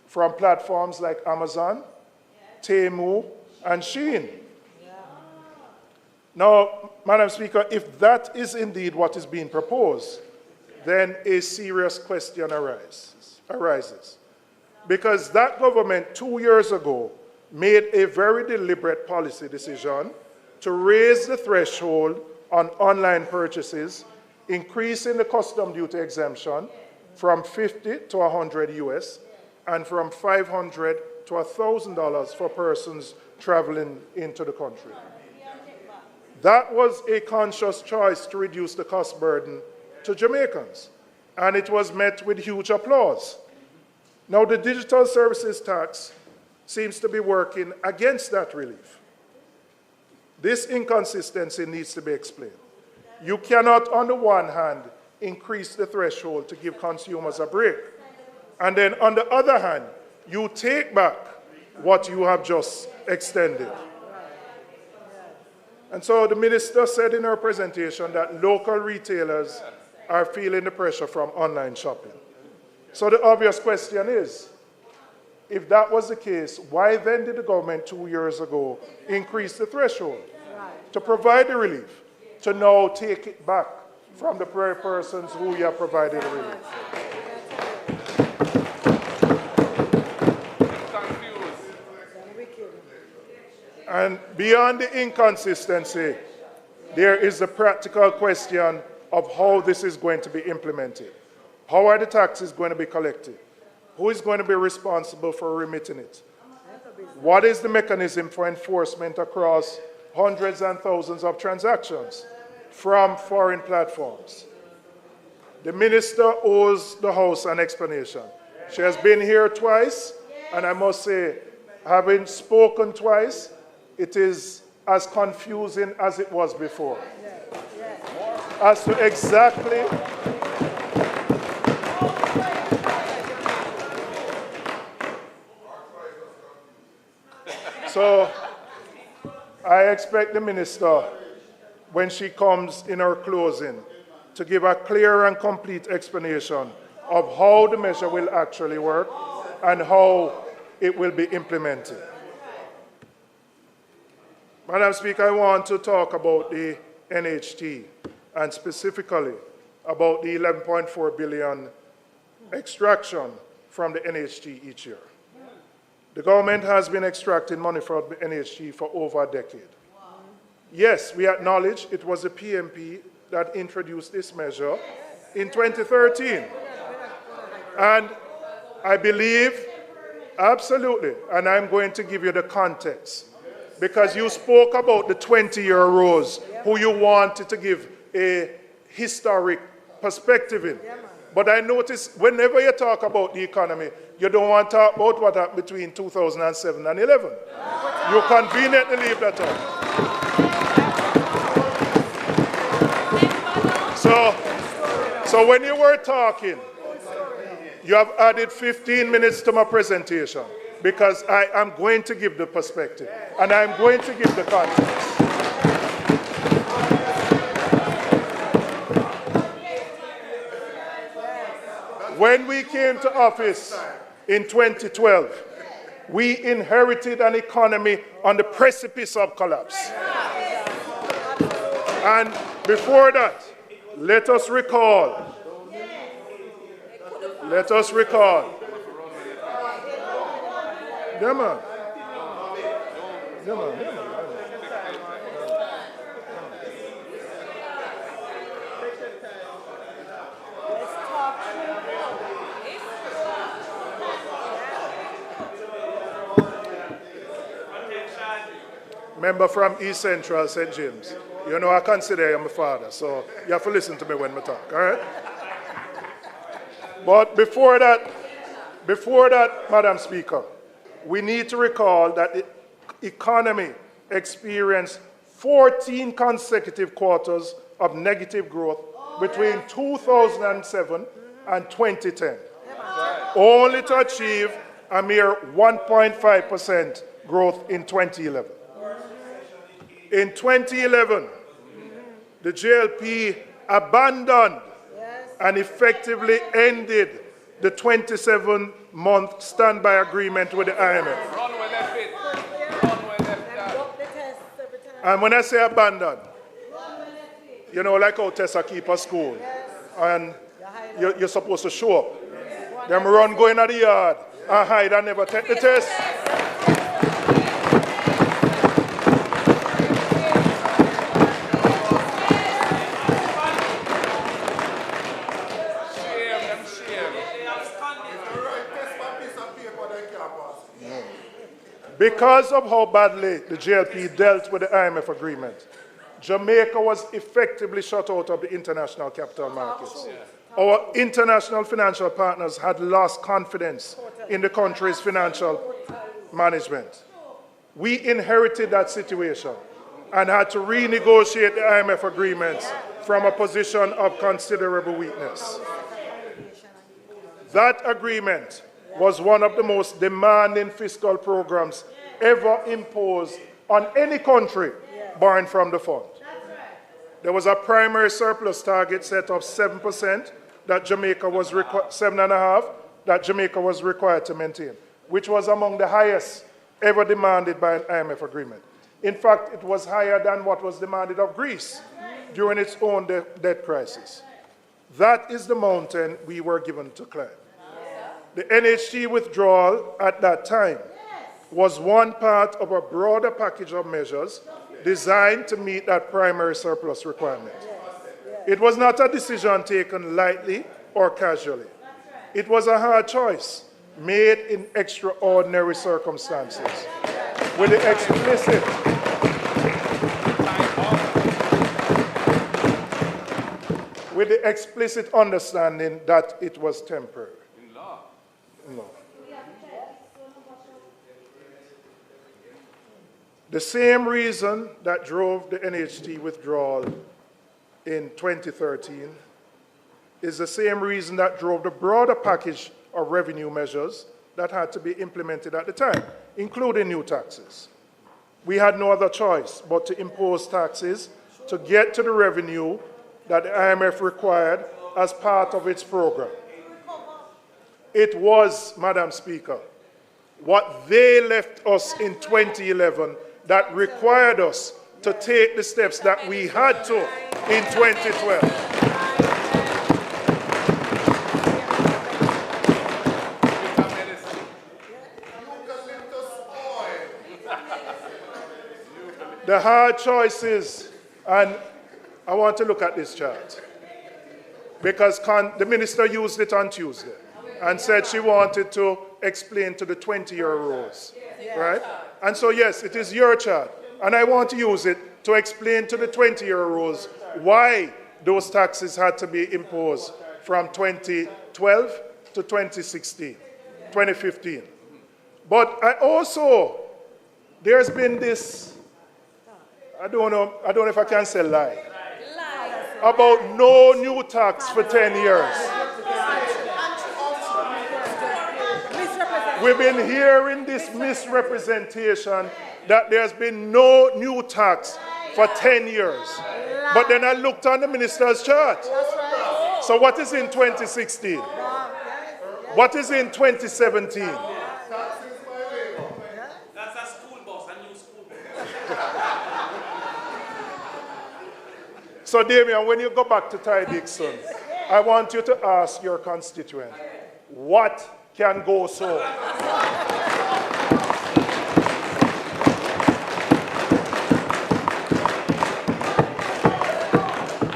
from platforms like Amazon, Temu, and Shein. Now, Madam Speaker, if that is indeed what is being proposed, then a serious question arises. Because that government 2 years ago made a very deliberate policy decision to raise the threshold on online purchases, increasing the custom duty exemption from $50 to $100 US and from $500 to $1,000 for persons traveling into the country. That was a conscious choice to reduce the cost burden to Jamaicans, and it was met with huge applause. Now, the digital services tax seems to be working against that relief. This inconsistency needs to be explained. You cannot, on the one hand, increase the threshold to give consumers a break, and then on the other hand, you take back what you have just extended. And so the minister said in her presentation that local retailers are feeling the pressure from online shopping. So the obvious question is, if that was the case, why then did the government 2 years ago increase the threshold to provide the relief, to now take it back from the very persons who you have provided the relief? And beyond the inconsistency, there is the practical question of how this is going to be implemented. How are the taxes going to be collected? Who is going to be responsible for remitting it? What is the mechanism for enforcement across hundreds and thousands of transactions from foreign platforms? The minister owes the House an explanation. She has been here twice, and I must say, having spoken twice, it is as confusing as it was before. As to exactly so I expect the minister, when she comes in her closing, to give a clear and complete explanation of how the measure will actually work and how it will be implemented. Madam Speaker, I want to talk about the NHT and specifically about the 11.4 billion extraction from the NHT each year. The government has been extracting money from the NHT for over a decade. Yes, we acknowledge it was the PMP that introduced this measure in 2013. And I believe, absolutely, and I'm going to give you the context, because you spoke about the 20-year rows who you wanted to give a historic perspective in. But I notice whenever you talk about the economy, you don't want to talk about what happened between 2007 and 11. You conveniently leave that out. So when you were talking, you have added 15 minutes to my presentation because I am going to give the perspective and I'm going to give the context. When we came to office in 2012, we inherited an economy on the precipice of collapse. And before that, let us recall. Yeah, man. Member from East Central, St. James. You know, I consider you my father, so you have to listen to me when I talk, all right? But before that, Madam Speaker, we need to recall that the economy experienced 14 consecutive quarters of negative growth between 2007 and 2010, only to achieve a mere 1.5% growth in 2011. In 2011, the JLP abandoned and effectively ended the 27-month standby agreement with the IMF. And when I say abandoned, you know, like how Tessa keep a school, and you're supposed to show up. Them run going at the yard and hide and never take the test. Because of how badly the JLP dealt with the IMF agreement, Jamaica was effectively shut out of the international capital markets. Our international financial partners had lost confidence in the country's financial management. We inherited that situation and had to renegotiate the IMF agreements from a position of considerable weakness. That agreement was one of the most demanding fiscal programs ever imposed on any country borrowing from the fund. There was a primary surplus target set of 7% that Jamaica was 7.5% that Jamaica was required to maintain, which was among the highest ever demanded by an IMF agreement. In fact, it was higher than what was demanded of Greece during its own debt crisis. That is the mountain we were given to climb. The NHT withdrawal at that time was one part of a broader package of measures designed to meet that primary surplus requirement. It was not a decision taken lightly or casually. It was a hard choice made in extraordinary circumstances with the explicit understanding that it was temporary. No. The same reason that drove the NHT withdrawal in 2013 is the same reason that drove the broader package of revenue measures that had to be implemented at the time, including new taxes. We had no other choice but to impose taxes to get to the revenue that the IMF required as part of its program. It was, Madam Speaker, what they left us in 2011 that required us to take the steps that we had to in 2012. The hard choices, and I want to look at this chart, because the minister used it on Tuesday and said she wanted to explain to the 20-year rules, right? And so, yes, it is your chart, and I want to use it to explain to the 20-year rules why those taxes had to be imposed from 2012 to 2016, 2015. But I also, there's been this, I don't know if I can say lie, about no new tax for 10 years. We've been hearing this misrepresentation that there's been no new tax for 10 years. But then I looked on the minister's chart. So what is in 2016? What is in 2017? That's a school bus, a new school bus. So Damien, when you go back to Ty Dixon, I want you to ask your constituent, what can go so?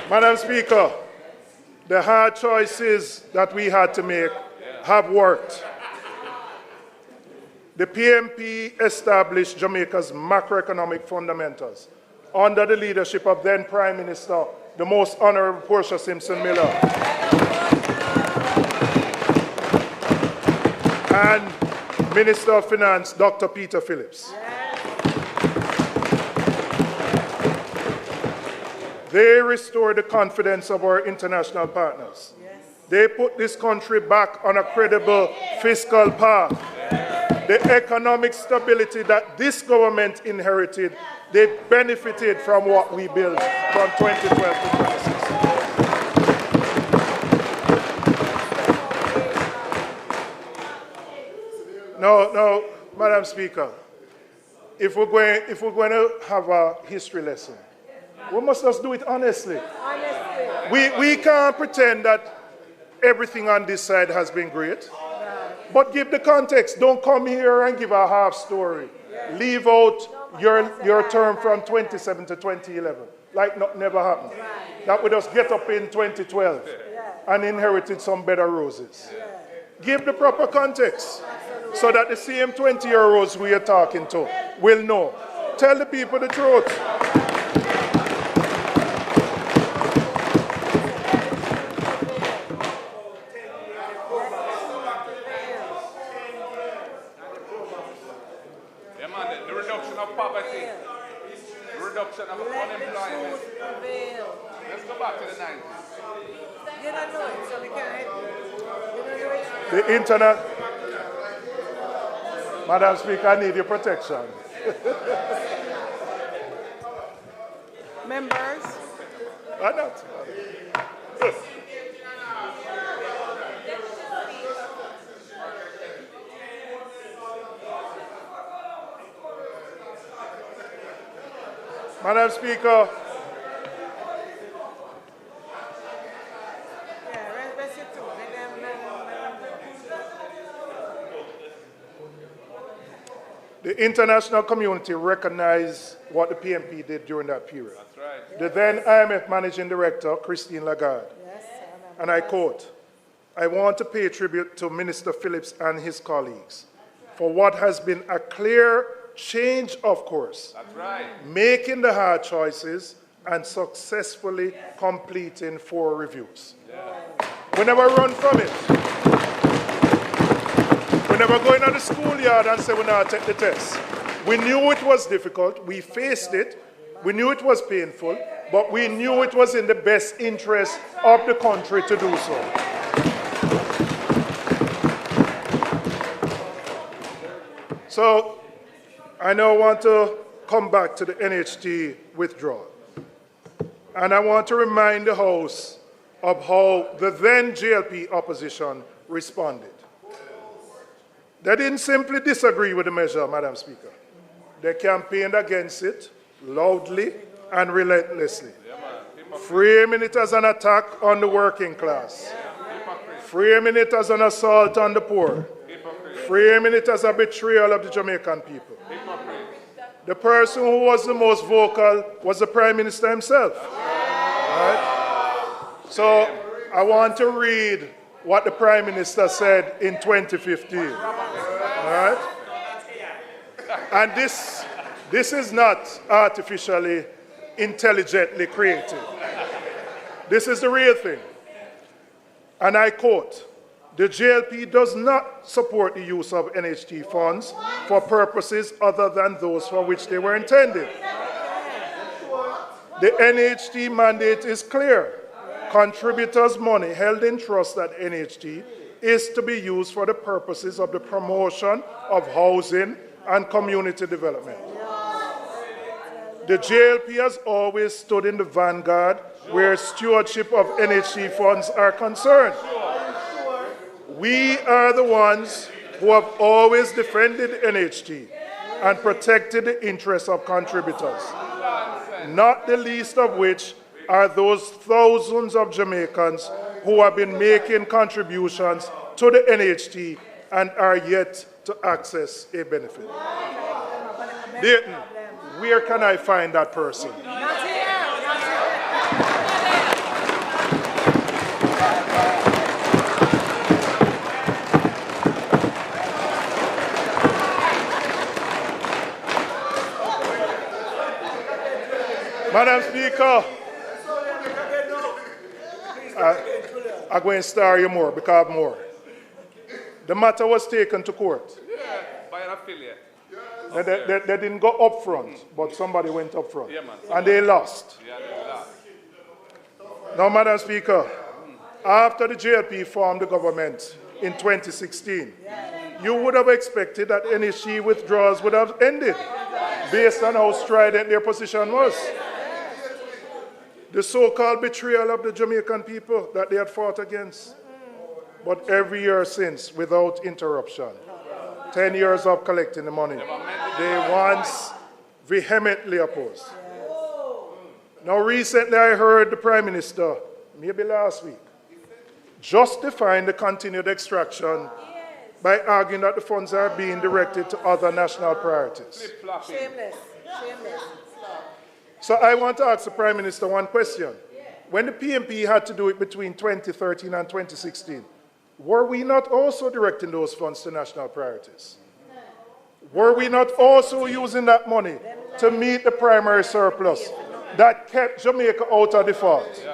Madam Speaker, the hard choices that we had to make have worked. The PMP established Jamaica's macroeconomic fundamentals under the leadership of then Prime Minister, the Most Honorable Portia Simpson Miller, and Minister of Finance, Dr. Peter Phillips. They restored the confidence of our international partners. They put this country back on a credible fiscal path. The economic stability that this government inherited, they benefited from what we built from 2012 to 2016. No, Madam Speaker, if we're going to have a history lesson, we must just do it honestly. We can't pretend that everything on this side has been great. But give the context. Don't come here and give a half story. Leave out your term from 2007 to 2011. Like nothing never happened. That we just get up in 2012 and inherited some better roses. Give the proper context so that the same 20-year-olds we are talking to will know. Tell the people the truth. Poverty, reduction of unemployment. Let's go back to the 90s. You don't know it, so we can't help you. The internet. Madam Speaker, I need your protection. Members. Why not? Madam Speaker, the The international community recognized what the PMP did during that period. That's right. The then IMF Managing Director, Christine Lagarde, and I quote, "I want to pay tribute to Minister Phillips and his colleagues for what has been a clear change of course, That's right. making the hard choices and successfully completing 4 reviews." We never run from it. We never go into the schoolyard and say we're not take the test. We knew it was difficult. We faced it. We knew it was painful, but we knew it was in the best interest of the country to do so. So I now want to come back to the NHT withdrawal. And I want to remind the House of how the then GLP opposition responded. They didn't simply disagree with the measure, Madam Speaker. They campaigned against it loudly and relentlessly, framing it as an attack on the working class, framing it as an assault on the poor, framing it as a betrayal of the Jamaican people. The person who was the most vocal was the Prime Minister himself. Right? So I want to read what the Prime Minister said in 2015. Right? And this is not artificially, intelligently created. This is the real thing. And I quote, "The GLP does not support the use of NHT funds for purposes other than those for which they were intended. The NHT mandate is clear. Contributors' money held in trust at NHT is to be used for the purposes of the promotion of housing and community development. The JLP has always stood in the vanguard where stewardship of NHT funds are concerned. We are the ones who have always defended NHT and protected the interests of contributors, not the least of which are those thousands of Jamaicans who have been making contributions to the NHT and are yet to access a benefit." Dayton, where can I find that person? Madam Speaker, I'm going to star you more because more. The matter was taken to court. By an affiliate. They didn't go up front, but somebody went up front. Yeah, man. And they lost. Yeah, they lost. Now, Madam Speaker, after the JLP formed the government in 2016, you would have expected that NHT withdrawals would have ended based on how strident their position was. The so-called betrayal of the Jamaican people that they had fought against. But every year since, without interruption, 10 years of collecting the money, they once vehemently opposed. Now recently I heard the Prime Minister, maybe last week, justifying the continued extraction by arguing that the funds are being directed to other national priorities. Shameless. So I want to ask the Prime Minister one question. When the PMP had to do it between 2013 and 2016, were we not also directing those funds to national priorities? Were we not also using that money to meet the primary surplus that kept Jamaica out of default?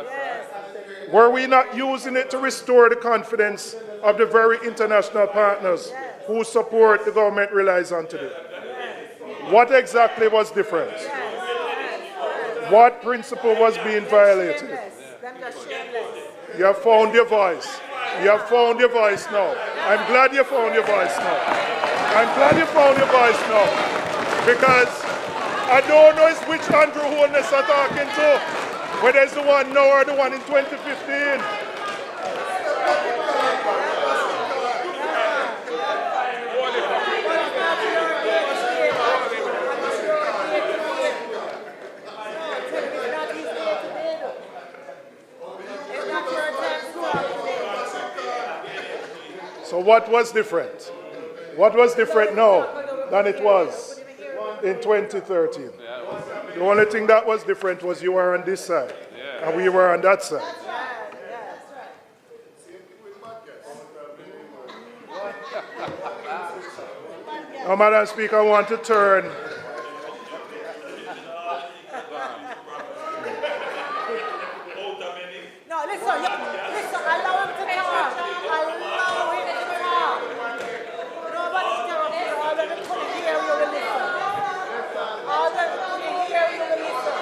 Were we not using it to restore the confidence of the very international partners whose support the government relies on today? What exactly was different? What principle was being violated? You have found your voice. You have found your voice now. I'm glad you found your voice now. I'm glad you found your voice now. Because I don't know which Andrew Holness are talking to, whether it's the one now or the one in 2015. So what was different? What was different now than it was in 2013. The only thing that was different was you were on this side, and we were on that side. Now, Madam Speaker, I want to turn. No, listen, allow him to talk. Allow him to talk. Nobody interrupt you. All of them couldn't hear you will listen. All of them couldn't hear you will listen.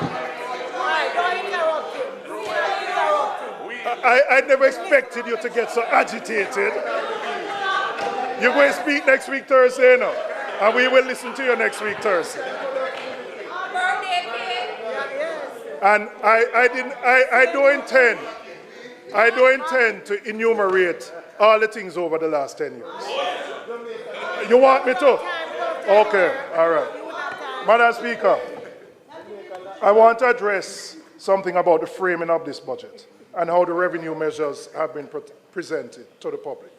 All right, don't interrupt him. Do not interrupt him. I never expected you to get so agitated. You're going to speak next week Thursday, you know, and we will listen to you next week Thursday. And I don't intend to enumerate all the things over the last 10 years. You want me to? Okay, all right. Madam Speaker, I want to address something about the framing of this budget and how the revenue measures have been presented to the public.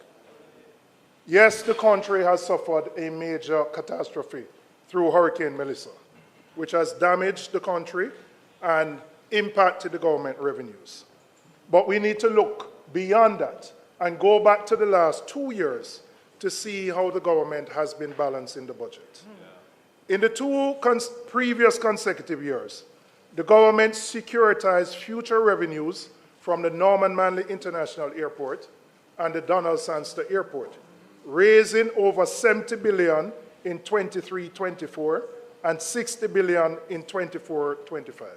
Yes, the country has suffered a major catastrophe through Hurricane Melissa, which has damaged the country and impacted the government revenues. But we need to look beyond that and go back to the last 2 years to see how the government has been balancing the budget. In the two previous consecutive years, the government securitized future revenues from the Norman Manley International Airport and the Donald Sangster Airport, raising over 70 billion in 23-24 and 60 billion in 24-25.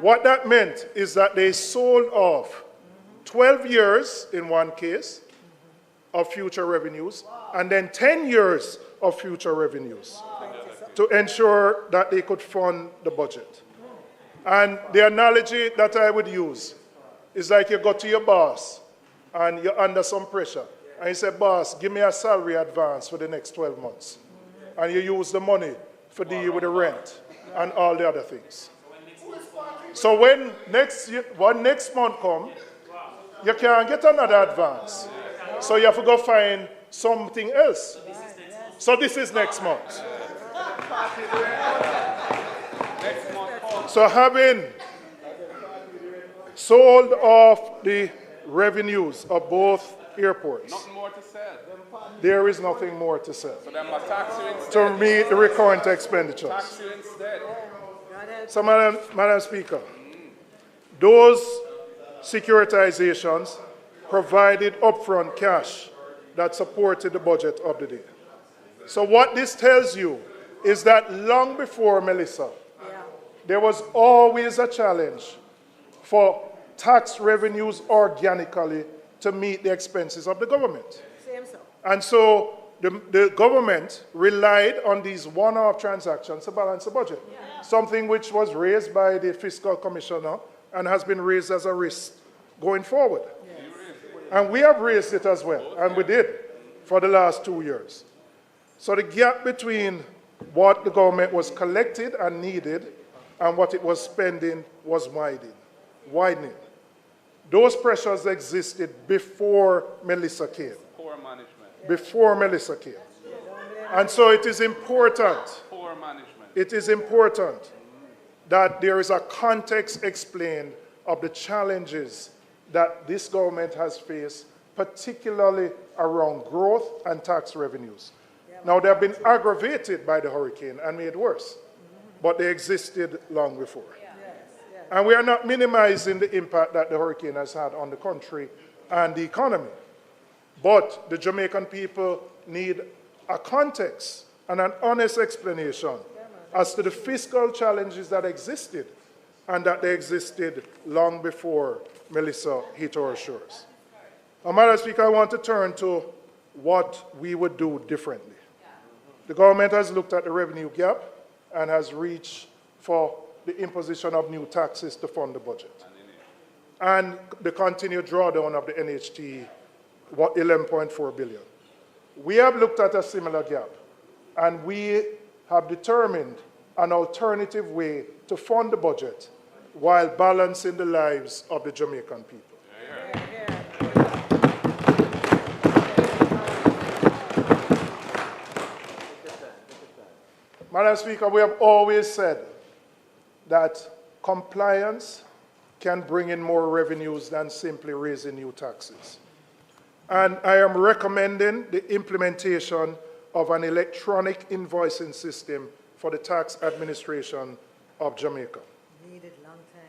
What that meant is that they sold off 12 years in one case of future revenues and then 10 years of future revenues to ensure that they could fund the budget. And the analogy that I would use is like you go to your boss and you're under some pressure. And you say, boss, give me a salary advance for the next 12 months. And you use the money for deal with the rent and all the other things. So when next month comes, you can't get another advance. So you have to go find something else. So this is next month. So having sold off the revenues of both airports, Nothing more to sell. there is nothing more to sell So them must tax you instead. to meet the recurrent expenditures. Tax you instead. So, Madam Speaker, those securitizations provided upfront cash that supported the budget of the day. So what this tells you is that long before Melissa, there was always a challenge for tax revenues organically to meet the expenses of the government. And so the government relied on these one-off transactions to balance the budget, something which was raised by the Fiscal Commissioner and has been raised as a risk going forward. And we have raised it as well, and we did for the last 2 years. So the gap between what the government was collected and needed and what it was spending was widening. Those pressures existed before Melissa came. Poor management. Before Melissa came. And so it is important. Poor management. It is important that there is a context explained of the challenges that this government has faced, particularly around growth and tax revenues. Now, they have been aggravated by the hurricane and made worse, but they existed long before. And we are not minimizing the impact that the hurricane has had on the country and the economy. But the Jamaican people need a context and an honest explanation as to the fiscal challenges that existed and that they existed long before Melissa hit our shores. Madam Speaker, I want to turn to what we would do differently. The government has looked at the revenue gap and has reached for the imposition of new taxes to fund the budget. And the continued drawdown of the NHT, 11.4 billion. We have looked at a similar gap, and we have determined an alternative way to fund the budget while balancing the lives of the Jamaican people. Madam Speaker, we have always said that compliance can bring in more revenues than simply raising new taxes. And I am recommending the implementation of an electronic invoicing system for the tax administration of Jamaica. Needed long time.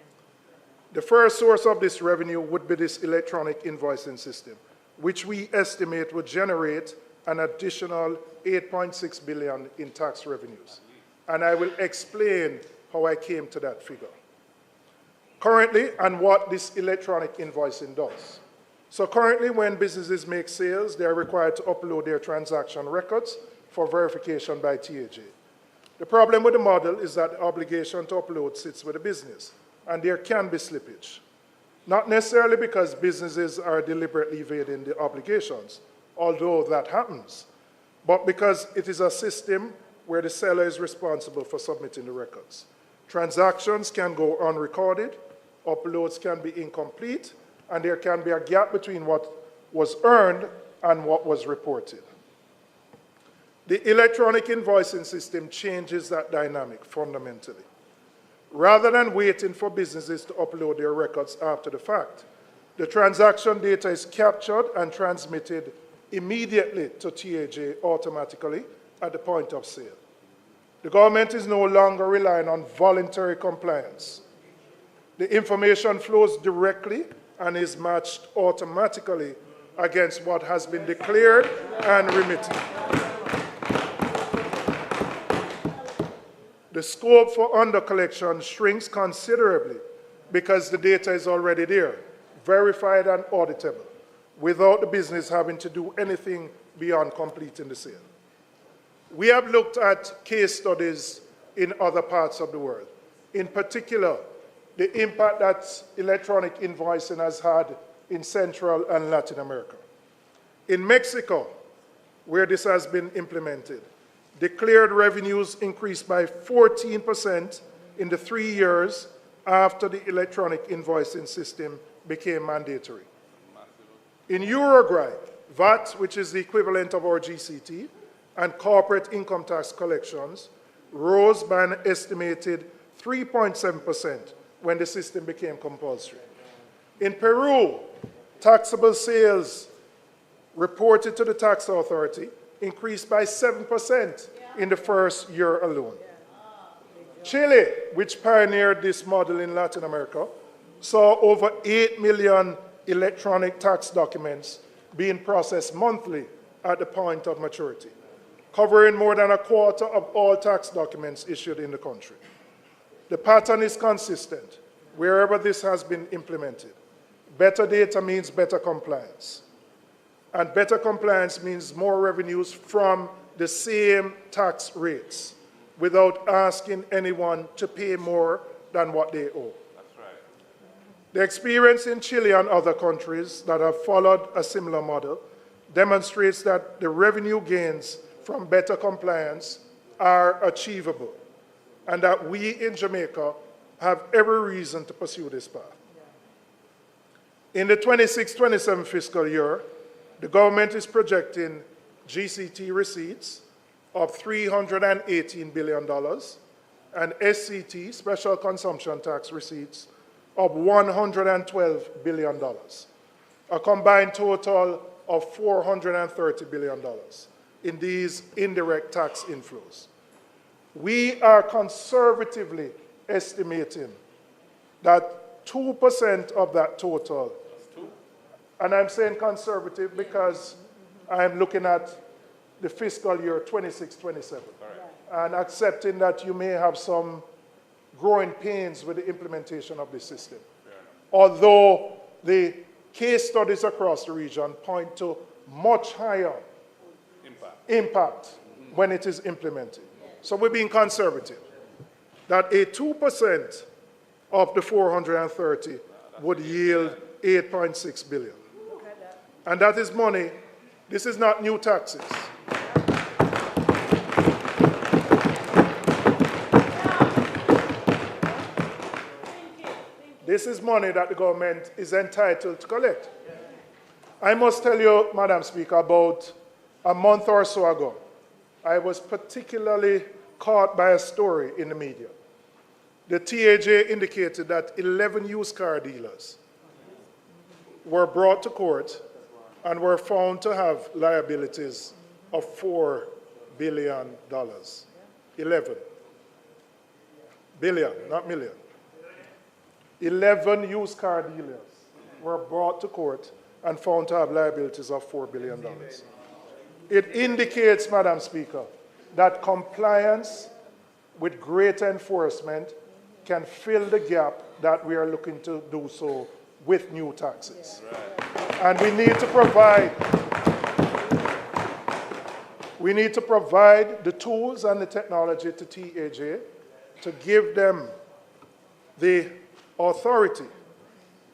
The first source of this revenue would be this electronic invoicing system, which we estimate would generate an additional 8.6 billion in tax revenues. And I will explain how I came to that figure. Currently, and what this electronic invoicing does. So currently, when businesses make sales, they are required to upload their transaction records for verification by TAJ. The problem with the model is that the obligation to upload sits with the business, and there can be slippage. Not necessarily because businesses are deliberately evading the obligations, although that happens, but because it is a system where the seller is responsible for submitting the records. Transactions can go unrecorded, uploads can be incomplete, and there can be a gap between what was earned and what was reported. The electronic invoicing system changes that dynamic fundamentally. Rather than waiting for businesses to upload their records after the fact, the transaction data is captured and transmitted immediately to TAJ automatically at the point of sale. The government is no longer relying on voluntary compliance. The information flows directly and is matched automatically against what has been declared and remitted. The scope for undercollection shrinks considerably because the data is already there, verified and auditable, without the business having to do anything beyond completing the sale. We have looked at case studies in other parts of the world, in particular, the impact that electronic invoicing has had in Central and Latin America. In Mexico, where this has been implemented, declared revenues increased by 14% in the 3 years after the electronic invoicing system became mandatory. In Uruguay, VAT, which is the equivalent of our GCT, and corporate income tax collections rose by an estimated 3.7% when the system became compulsory. In Peru, taxable sales reported to the tax authority increased by 7% in the first year alone. Chile, which pioneered this model in Latin America, saw over 8 million electronic tax documents being processed monthly at the point of maturity, covering more than a quarter of all tax documents issued in the country. The pattern is consistent wherever this has been implemented. Better data means better compliance. And better compliance means more revenues from the same tax rates without asking anyone to pay more than what they owe. That's right. The experience in Chile and other countries that have followed a similar model demonstrates that the revenue gains from better compliance are achievable and that we in Jamaica have every reason to pursue this path. In the 26-27 fiscal year, the government is projecting GCT receipts of $318 billion and SCT, special consumption tax receipts, of $112 billion, a combined total of $430 billion in these indirect tax inflows. We are conservatively estimating that 2% of that total, and I'm saying conservative because I'm looking at the fiscal year 26-27, and accepting that you may have some growing pains with the implementation of this system. Although the case studies across the region point to much higher impact when it is implemented. So we're being conservative, that a 2% of the 430 would yield 8.6 billion. And that is money. This is not new taxes. This is money that the government is entitled to collect. I must tell you, Madam Speaker, about a month or so ago, I was particularly caught by a story in the media. The TAJ indicated that 11 used car dealers were brought to court and were found to have liabilities of $4 billion. 11 billion, not million. 11 used car dealers were brought to court and found to have liabilities of $4 billion. It indicates, Madam Speaker, that compliance with greater enforcement can fill the gap that we are looking to do so with new taxes. Right. And we need to provide the tools and the technology to TAJ to give them the authority.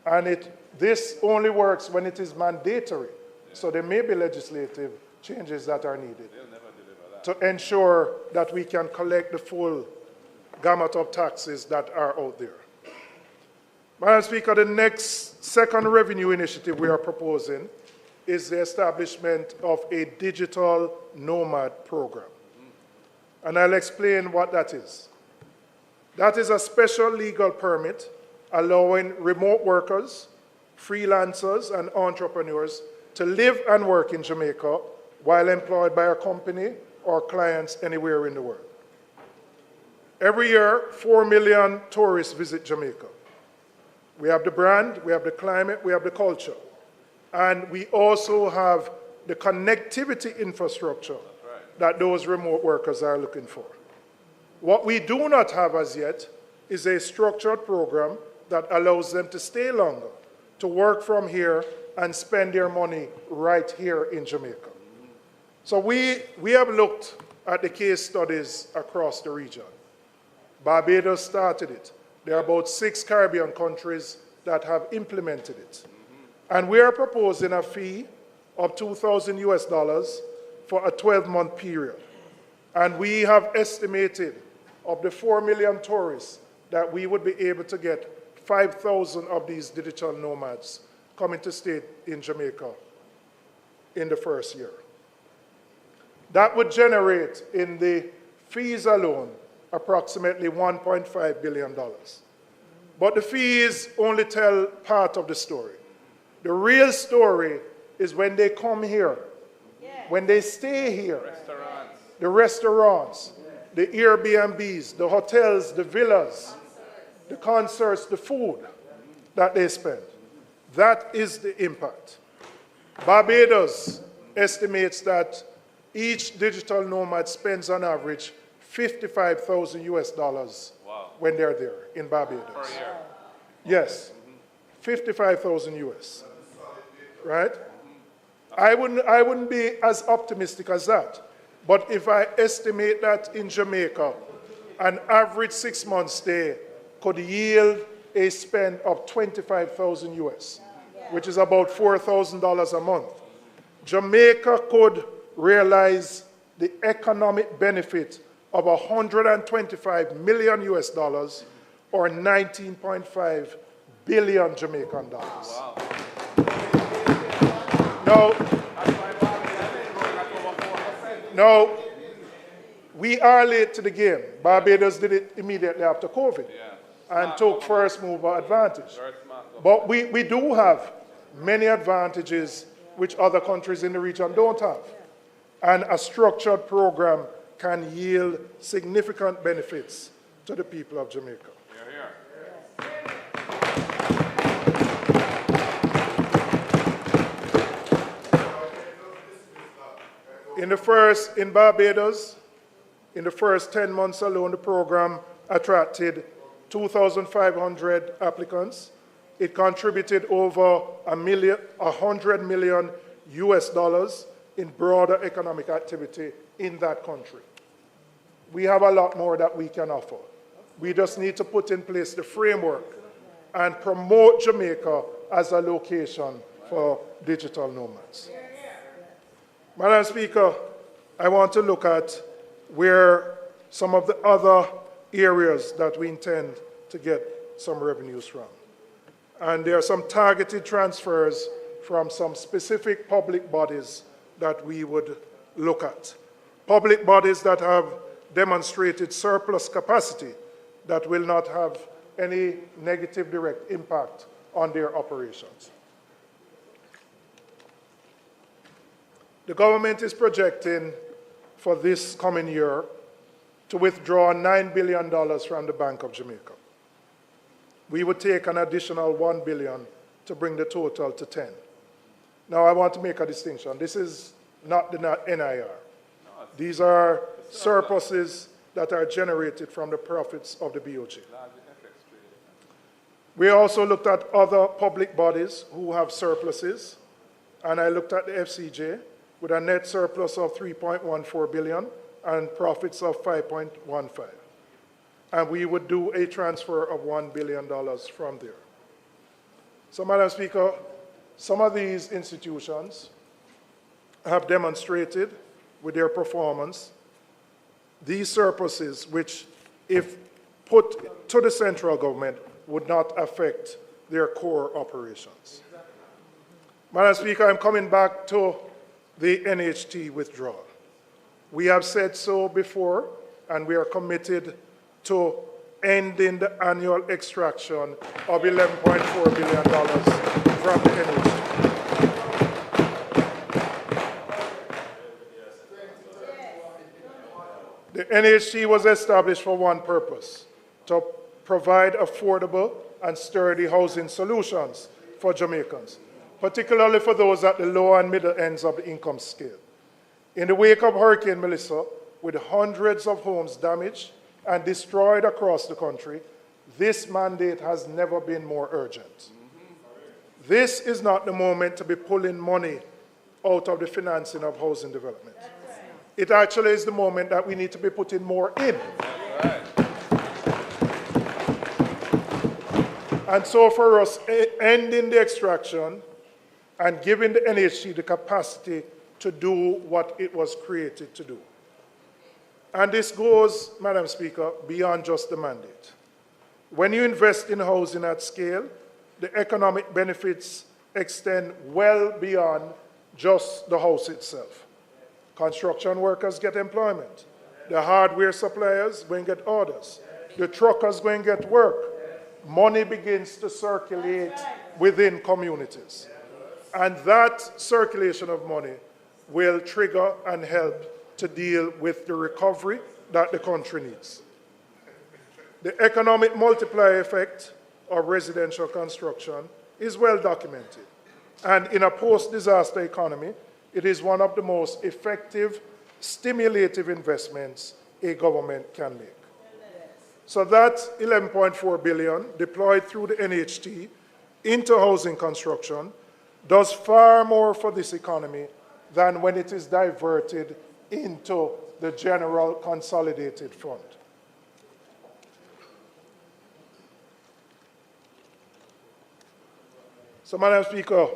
And this only works when it is mandatory. So there may be legislative changes that are needed to ensure that we can collect the full gamut of taxes that are out there. Madam Speaker, the second revenue initiative we are proposing is the establishment of a digital nomad program. And I'll explain what that is. That is a special legal permit allowing remote workers, freelancers, and entrepreneurs to live and work in Jamaica while employed by a company or clients anywhere in the world. Every year, 4 million tourists visit Jamaica. We have the brand, we have the climate, we have the culture. And we also have the connectivity infrastructure that those remote workers are looking for. What we do not have as yet is a structured program that allows them to stay longer, to work from here and spend their money right here in Jamaica. So we have looked at the case studies across the region. Barbados started it. There are about 6 Caribbean countries that have implemented it. And we are proposing a fee of $2,000 for a 12-month period. And we have estimated of the 4 million tourists that we would be able to get 5,000 of these digital nomads coming to stay in Jamaica in the first year. That would generate in the fees alone approximately $1.5 billion. But the fees only tell part of the story. The real story is when they come here, when they stay here, the restaurants, the Airbnbs, the hotels, the villas, the concerts, the food that they spend. That is the impact. Barbados estimates that each digital nomad spends on average $55,000 when they're there in Barbados. Per year? Yes, 55,000 US, right? I wouldn't be as optimistic as that. But if I estimate that in Jamaica, an average 6-month stay could yield a spend of 25,000 US, which is about $4,000 a month. Jamaica could realize the economic benefit of $125 million US or 19.5 billion Jamaican dollars. Wow. Now, we are late to the game. Barbados did it immediately after COVID and took first mover advantage. But we do have many advantages which other countries in the region don't have. And a structured program can yield significant benefits to the people of Jamaica. In Barbados, in the first 10 months alone, the program attracted 2,500 applicants. It contributed over $100 million US in broader economic activity in that country. We have a lot more that we can offer. We just need to put in place the framework and promote Jamaica as a location for digital nomads. Madam Speaker, I want to look at where some of the other areas that we intend to get some revenues from. And there are some targeted transfers from some specific public bodies that we would look at. Public bodies that have demonstrated surplus capacity that will not have any negative direct impact on their operations. The government is projecting for this coming year to withdraw $9 billion from the Bank of Jamaica. We would take an additional $1 billion to bring the total to 10. Now, I want to make a distinction. This is not the NIR. These are surpluses that are generated from the profits of the BOJ. We also looked at other public bodies who have surpluses, and I looked at the FCJ with a net surplus of $3.14 billion and profits of $5.15. And we would do a transfer of $1 billion from there. So, Madam Speaker, some of these institutions have demonstrated with their performance these surpluses, which, if put to the central government, would not affect their core operations. Madam Speaker, I'm coming back to the NHT withdrawal. We have said so before, and we are committed to ending the annual extraction of $11.4 billion from the NHT. The NHT was established for one purpose: to provide affordable and sturdy housing solutions for Jamaicans, particularly for those at the low and middle ends of the income scale. In the wake of Hurricane Melissa, with hundreds of homes damaged and destroyed across the country, this mandate has never been more urgent. This is not the moment to be pulling money out of the financing of housing development. It actually is the moment that we need to be putting more in. And so for us, ending the extraction and giving the NHT the capacity to do what it was created to do. And this goes, Madam Speaker, beyond just the mandate. When you invest in housing at scale, the economic benefits extend well beyond just the house itself. Construction workers get employment. The hardware suppliers go and get orders. The truckers go and get work. Money begins to circulate within communities. And that circulation of money will trigger and help to deal with the recovery that the country needs. The economic multiplier effect of residential construction is well documented. And in a post-disaster economy, it is one of the most effective, stimulative investments a government can make. So that $11.4 billion deployed through the NHT into housing construction does far more for this economy than when it is diverted into the general consolidated fund. So, Madam Speaker,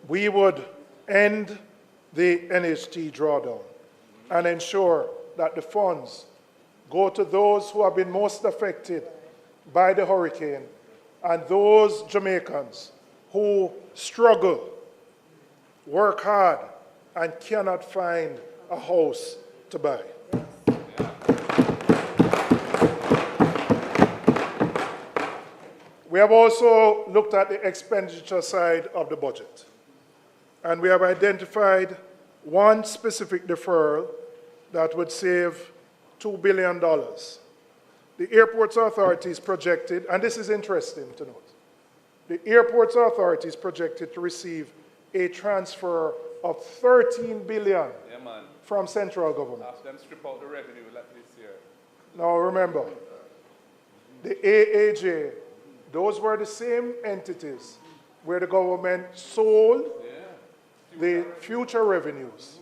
we would end the NHT drawdown and ensure that the funds go to those who have been most affected by the hurricane and those Jamaicans who struggle, work hard, and cannot find a house to buy. We have also looked at the expenditure side of the budget, and we have identified one specific deferral that would save $2 billion. The Airports Authority is projected, and this is interesting to note, the Airports Authority is projected to receive a transfer of $13 billion from central government. After them strip out the revenue like this year. Now remember, the AAJ, those were the same entities where the government sold the future revenues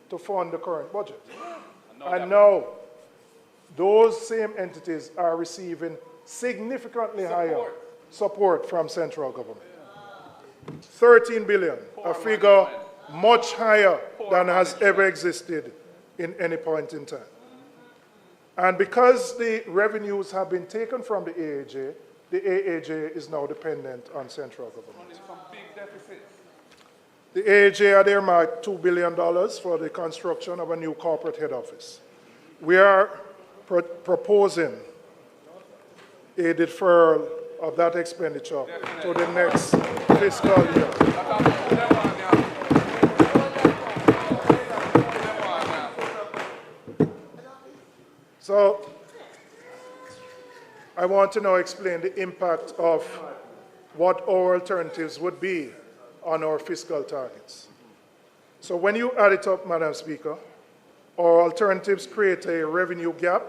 to fund the current budget. And now, those same entities are receiving significantly higher support from central government. 13 billion, a figure much higher than has ever existed in any point in time. And because the revenues have been taken from the AAJ is now dependent on central government. The AAJ had earmarked $2 billion for the construction of a new corporate head office. We are proposing a deferral of that expenditure to the next fiscal year. So, I want to now explain the impact of what our alternatives would be on our fiscal targets. So when you add it up, Madam Speaker, our alternatives create a revenue gap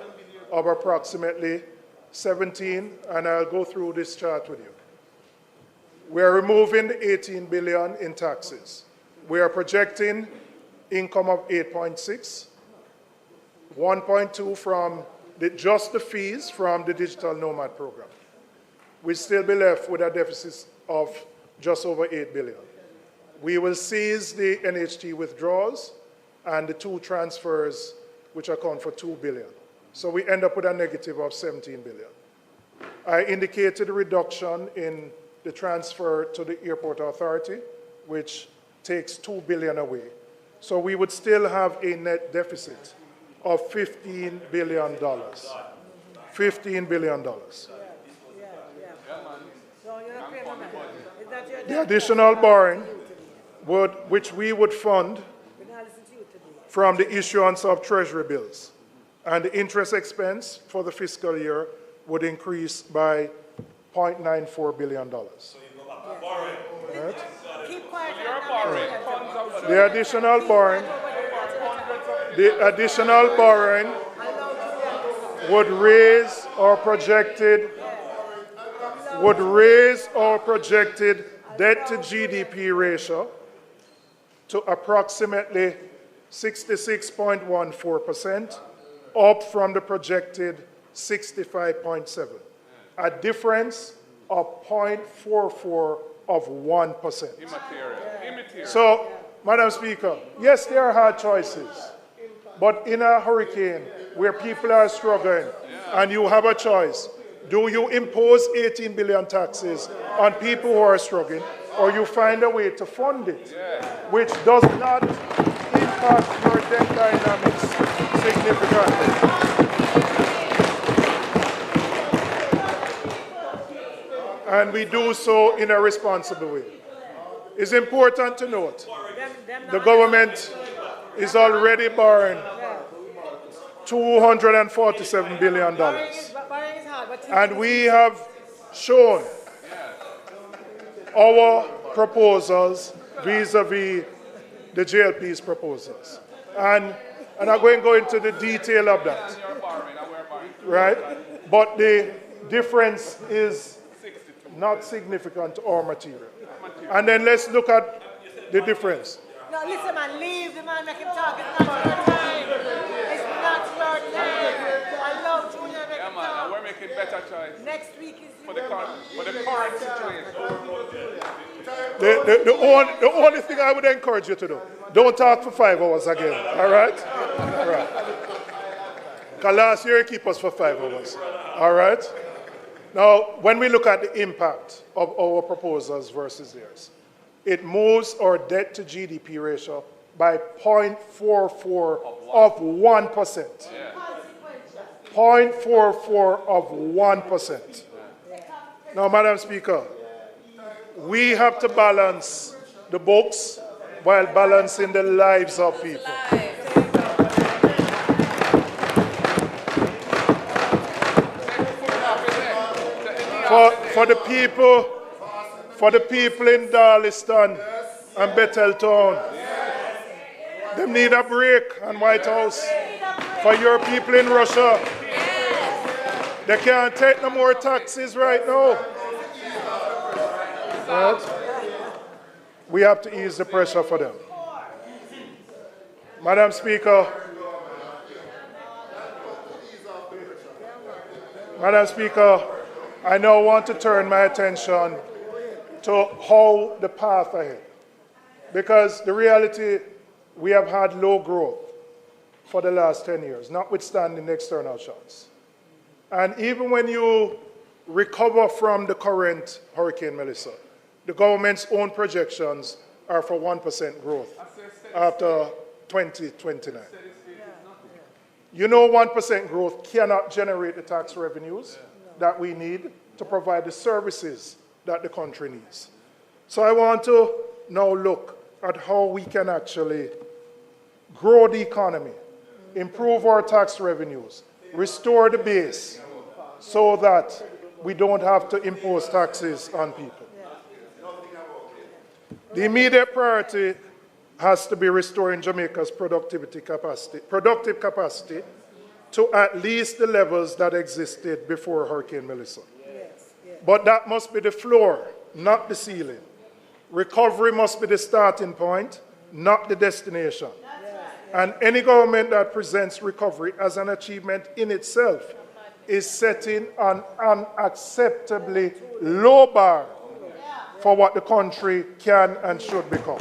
of approximately 17, and I'll go through this chart with you. We are removing the 18 billion in taxes. We are projecting income of 8.6, 1.2 from just the fees from the digital nomad program. We'll still be left with a deficit of just over 8 billion. We will seize the NHT withdrawals and the 2 transfers, which account for 2 billion. So we end up with a negative of 17 billion. I indicated a reduction in the transfer to the airport authority, which takes 2 billion away. So we would still have a net deficit of $15 billion. $15 billion. The additional borrowing, which we would fund from the issuance of treasury bills, and the interest expense for the fiscal year would increase by $0.94 billion. So you go back to borrowing. Right? Keep quiet. The additional borrowing would raise our projected debt to GDP ratio to approximately 66.14%, up from the projected 65.7%, a difference of 0.44 of 1%. Immaterial. So, Madam Speaker, yes, there are hard choices, but in a hurricane where people are struggling and you have a choice, do you impose 18 billion taxes on people who are struggling, or you find a way to fund it, which does not impact your debt dynamics significantly? And we do so in a responsible way. It's important to note the government is already borrowing $247 billion. And we have shown our proposals vis-a-vis the JLP's proposals. And I'm going to go into the detail of that. Right? But the difference is not significant to our material. And then let's look at the difference. No, listen, man, leave the man, make him talk. It's not your time. It's not your time. I love Julian, make him talk. We're making better choice. Next week is for the current situation. The only thing I would encourage you to do, don't talk for 5 hours again, all right? All right. Because last year you keep us for 5 hours, all right? Now, when we look at the impact of our proposals versus theirs, it moves our debt to GDP ratio by 0.44 of 1%. 0.44 of 1%. Now, Madam Speaker, we have to balance the books while balancing the lives of people. For the people in Darliston and Betheltown, they need a break on White House. For your people in Russia, they can't take no more taxes right now. Right? We have to ease the pressure for them. Madam Speaker, I now want to turn my attention to how the path ahead. Because the reality, we have had low growth for the last 10 years, notwithstanding the external shocks. And even when you recover from the current Hurricane Melissa, the government's own projections are for 1% growth after 2029. You know 1% growth cannot generate the tax revenues that we need to provide the services that the country needs. So I want to now look at how we can actually grow the economy, improve our tax revenues, restore the base so that we don't have to impose taxes on people. The immediate priority has to be restoring Jamaica's productive capacity to at least the levels that existed before Hurricane Melissa. But that must be the floor, not the ceiling. Recovery must be the starting point, not the destination. And any government that presents recovery as an achievement in itself is setting an unacceptably low bar for what the country can and should become.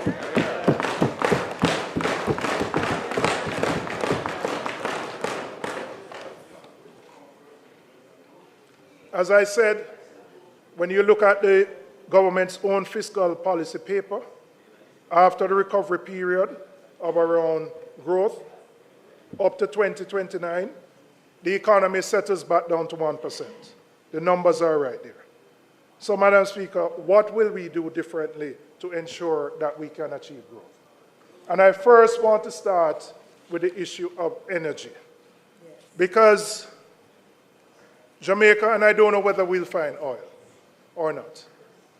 As I said, when you look at the government's own fiscal policy paper, after the recovery period of around growth, up to 2029, the economy settles back down to 1%. The numbers are right there. So, Madam Speaker, what will we do differently to ensure that we can achieve growth? And I first want to start with the issue of energy. Because Jamaica, and I don't know whether we'll find oil or not,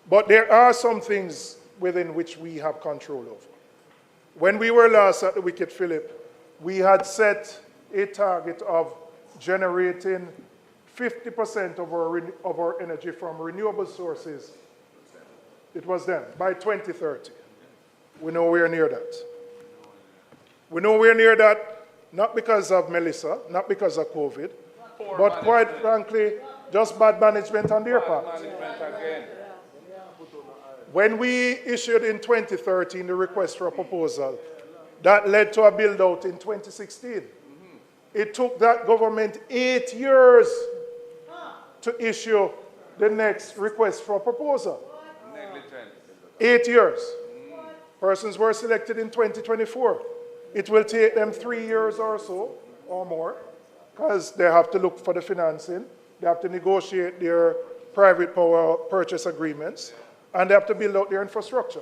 but there are some things within which we have control over. When we were last at the Wicked Philip, we had set a target of generating 50% of our energy from renewable sources. It was then, by 2030. We know we're near that. We know we're near that not because of Melissa, not because of COVID, but quite frankly, just bad management on their part. When we issued in 2013 the request for a proposal, that led to a build-out in 2016. It took that government 8 years to issue the next request for a proposal. 8 years. Persons were selected in 2024. It will take them 3 years or so, or more, because they have to look for the financing, they have to negotiate their private power purchase agreements, and they have to build out their infrastructure.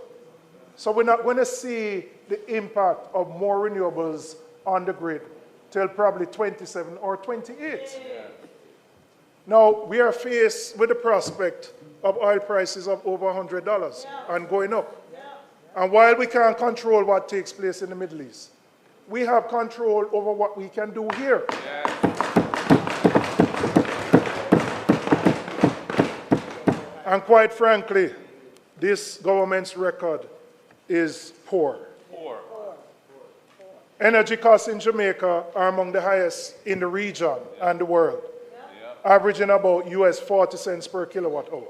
So we're not going to see the impact of more renewables on the grid till probably 27 or 28. Now, we are faced with the prospect of oil prices of over $100 and going up. And while we can't control what takes place in the Middle East, we have control over what we can do here. And quite frankly, this government's record is poor. Energy costs in Jamaica are among the highest in the region and the world, averaging about US 40 cents per kilowatt hour.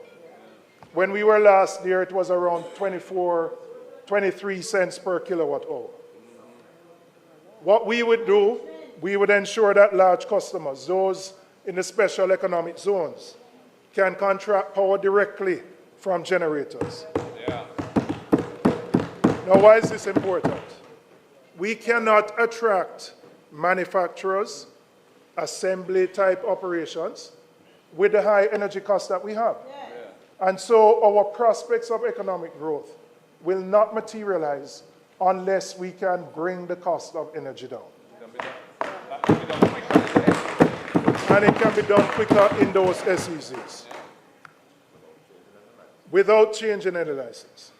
When we were last there, it was around 23 cents per kilowatt hour. What we would do, we would ensure that large customers, those in the special economic zones, can contract power directly from generators. Now, why is this important? We cannot attract manufacturers, assembly-type operations with the high energy costs that we have. And so our prospects of economic growth will not materialize unless we can bring the cost of energy down. And it can be done quicker in those SEZs without changing any license.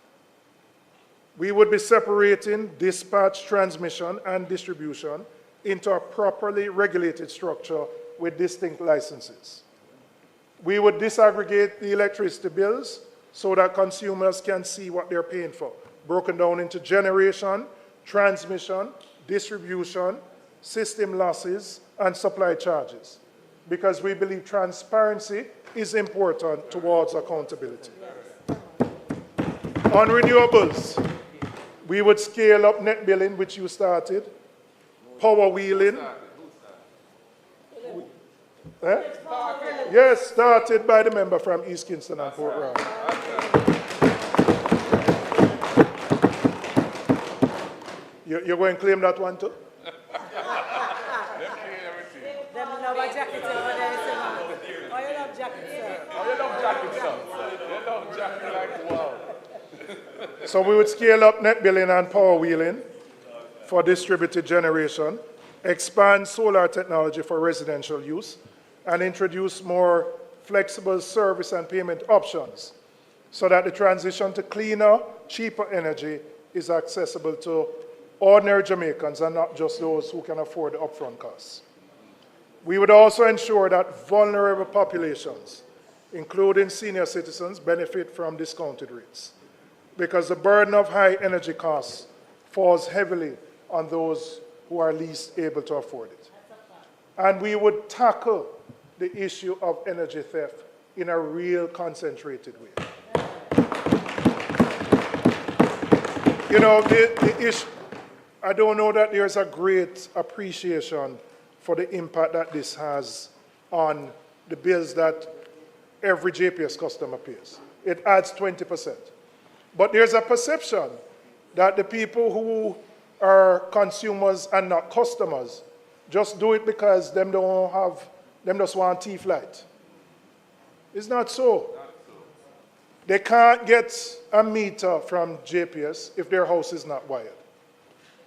We would be separating dispatch, transmission, and distribution into a properly regulated structure with distinct licenses. We would disaggregate the electricity bills so that consumers can see what they're paying for, broken down into generation, transmission, distribution, system losses, and supply charges, because we believe transparency is important towards accountability. On renewables, we would scale up net billing, which you started, power wheeling. Yes, started by the member from East Kingston and Port Royal. You're going to claim that one too? Oh, you love jacket, sir. You love jacket like wow. So we would scale up net billing and power wheeling for distributed generation, expand solar technology for residential use, and introduce more flexible service and payment options so that the transition to cleaner, cheaper energy is accessible to ordinary Jamaicans and not just those who can afford the upfront costs. We would also ensure that vulnerable populations, including senior citizens, benefit from discounted rates, because the burden of high energy costs falls heavily on those who are least able to afford it. And we would tackle the issue of energy theft in a real concentrated way. You know, the issue, I don't know that there's a great appreciation for the impact that this has on the bills that every JPS customer pays. It adds 20%. But there's a perception that the people who are consumers and not customers just do it because them just want teeth light. It's not so. They can't get a meter from JPS if their house is not wired.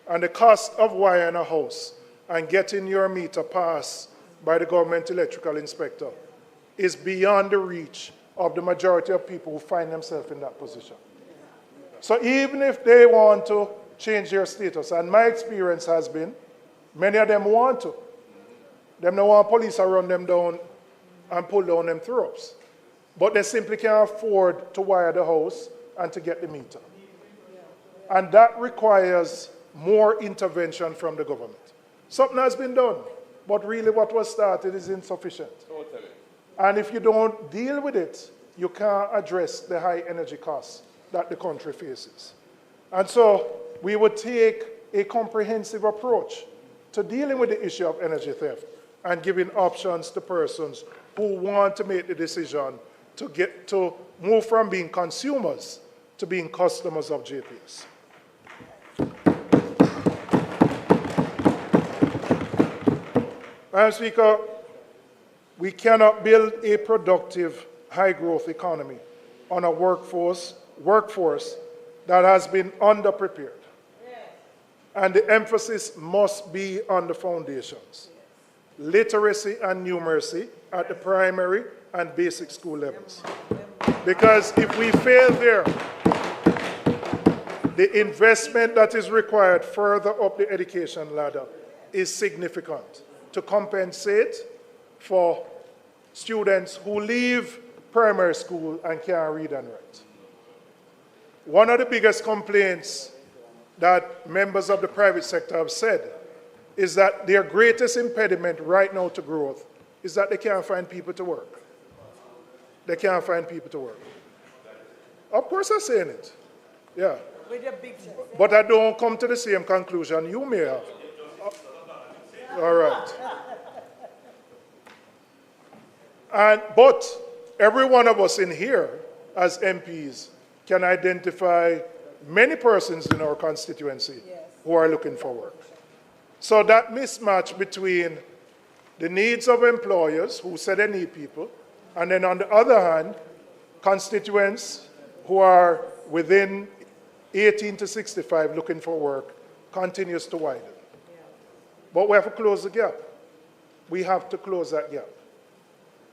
And the cost of wiring a house and getting your meter passed by the government electrical inspector is beyond the reach of the majority of people who find themselves in that position. So even if they want to change their status, and my experience has been, many of them want to. Them don't want police to run them down and pull down them throats. But they simply can't afford to wire the house and to get the meter. And that requires more intervention from the government. Something has been done, but really what was started is insufficient. Totally. And if you don't deal with it, you can't address the high energy costs that the country faces. And so we would take a comprehensive approach to dealing with the issue of energy theft and giving options to persons who want to make the decision to move from being consumers to being customers of JPS. Madam Speaker, we cannot build a productive, high-growth economy on a workforce that has been underprepared. And the emphasis must be on the foundations, literacy and numeracy at the primary and basic school levels. Because if we fail there, the investment that is required further up the education ladder is significant to compensate for students who leave primary school and can't read and write. One of the biggest complaints that members of the private sector have said is that their greatest impediment right now to growth is that they can't find people to work. They can't find people to work. Of course I'm saying it, yeah. But I don't come to the same conclusion you may have. All right. But every one of us in here as MPs can identify many persons in our constituency who are looking for work. So that mismatch between the needs of employers who say they need people, and then on the other hand, constituents who are within 18 to 65 looking for work continues to widen. But we have to close the gap. We have to close that gap.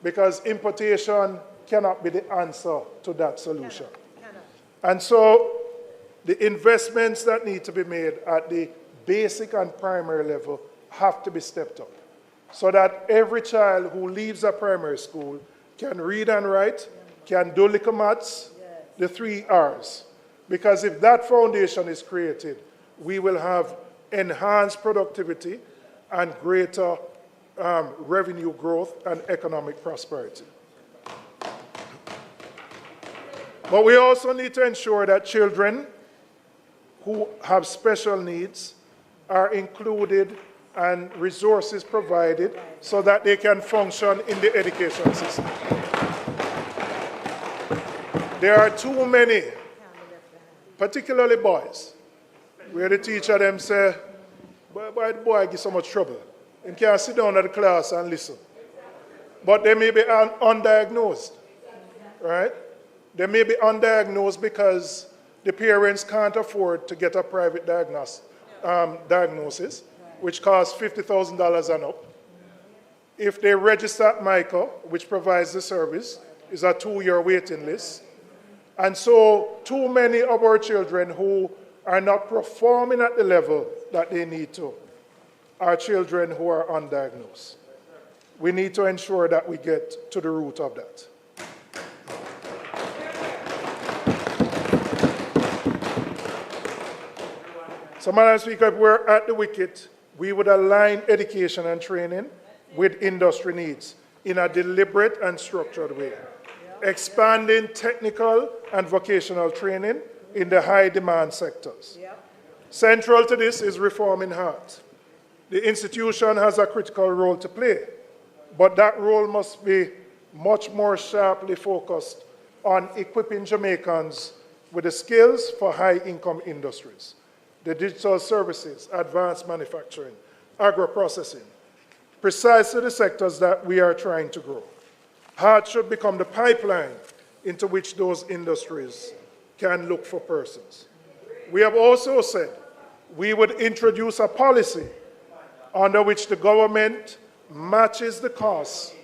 Because importation cannot be the answer to that solution. And so the investments that need to be made at the basic and primary level have to be stepped up so that every child who leaves a primary school can read and write, can do little maths, the 3 R's. Because if that foundation is created, we will have enhanced productivity and greater revenue growth and economic prosperity. But we also need to ensure that children who have special needs are included and resources provided so that they can function in the education system. There are too many, particularly boys, where the teacher them say, why the boy give so much trouble? He can't sit down at the class and listen. but they may be undiagnosed, right? They may be undiagnosed because the parents can't afford to get a private diagnosis, which costs $50,000 and up. If they register at MICA, which provides the service, is a 2-year waiting list. And so too many of our children who are not performing at the level that they need to are children who are undiagnosed. We need to ensure that we get to the root of that. So, Madam Speaker, if we're at the wicket, we would align education and training with industry needs in a deliberate and structured way, expanding technical and vocational training in the high-demand sectors. Central to this is reforming heart. The institution has a critical role to play, but that role must be much more sharply focused on equipping Jamaicans with the skills for high-income industries, the digital services, advanced manufacturing, agro-processing, precisely the sectors that we are trying to grow. Heart should become the pipeline into which those industries can look for persons. We have also said we would introduce a policy under which the government matches the costs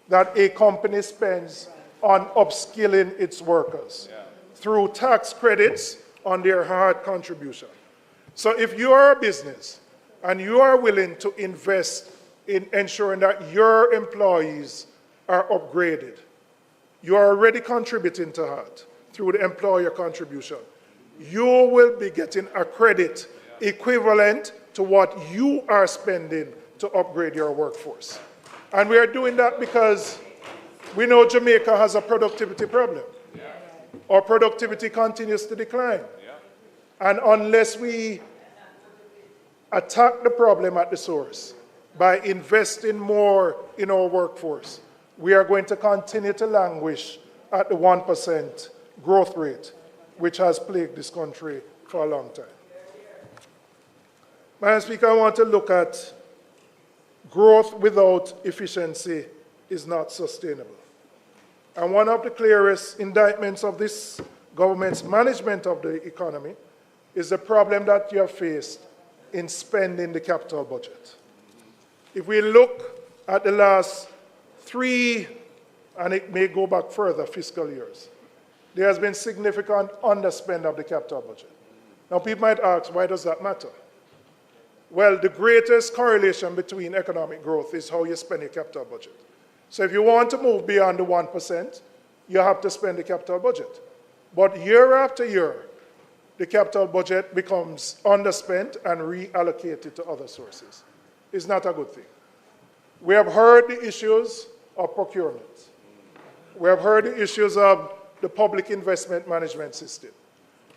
that a company spends on upskilling its workers through tax credits on their hard contribution. So if you are a business and you are willing to invest in ensuring that your employees are upgraded, you are already contributing to HART through the employer contribution. You will be getting a credit equivalent to what you are spending to upgrade your workforce. And we are doing that because we know Jamaica has a productivity problem. Our productivity continues to decline. And unless we attack the problem at the source by investing more in our workforce, we are going to continue to languish at the 1% growth rate, which has plagued this country for a long time. Madam Speaker, I want to look at growth without efficiency is not sustainable. And one of the clearest indictments of this government's management of the economy is the problem that you have faced in spending the capital budget. If we look at the last 3, and it may go back further, fiscal years, there has been significant underspend of the capital budget. Now, people might ask, why does that matter? Well, the greatest correlation between economic growth is how you spend your capital budget. So if you want to move beyond the 1%, you have to spend the capital budget. But year after year, the capital budget becomes underspent and reallocated to other sources. It's not a good thing. We have heard the issues of procurement. We have heard the issues of the public investment management system.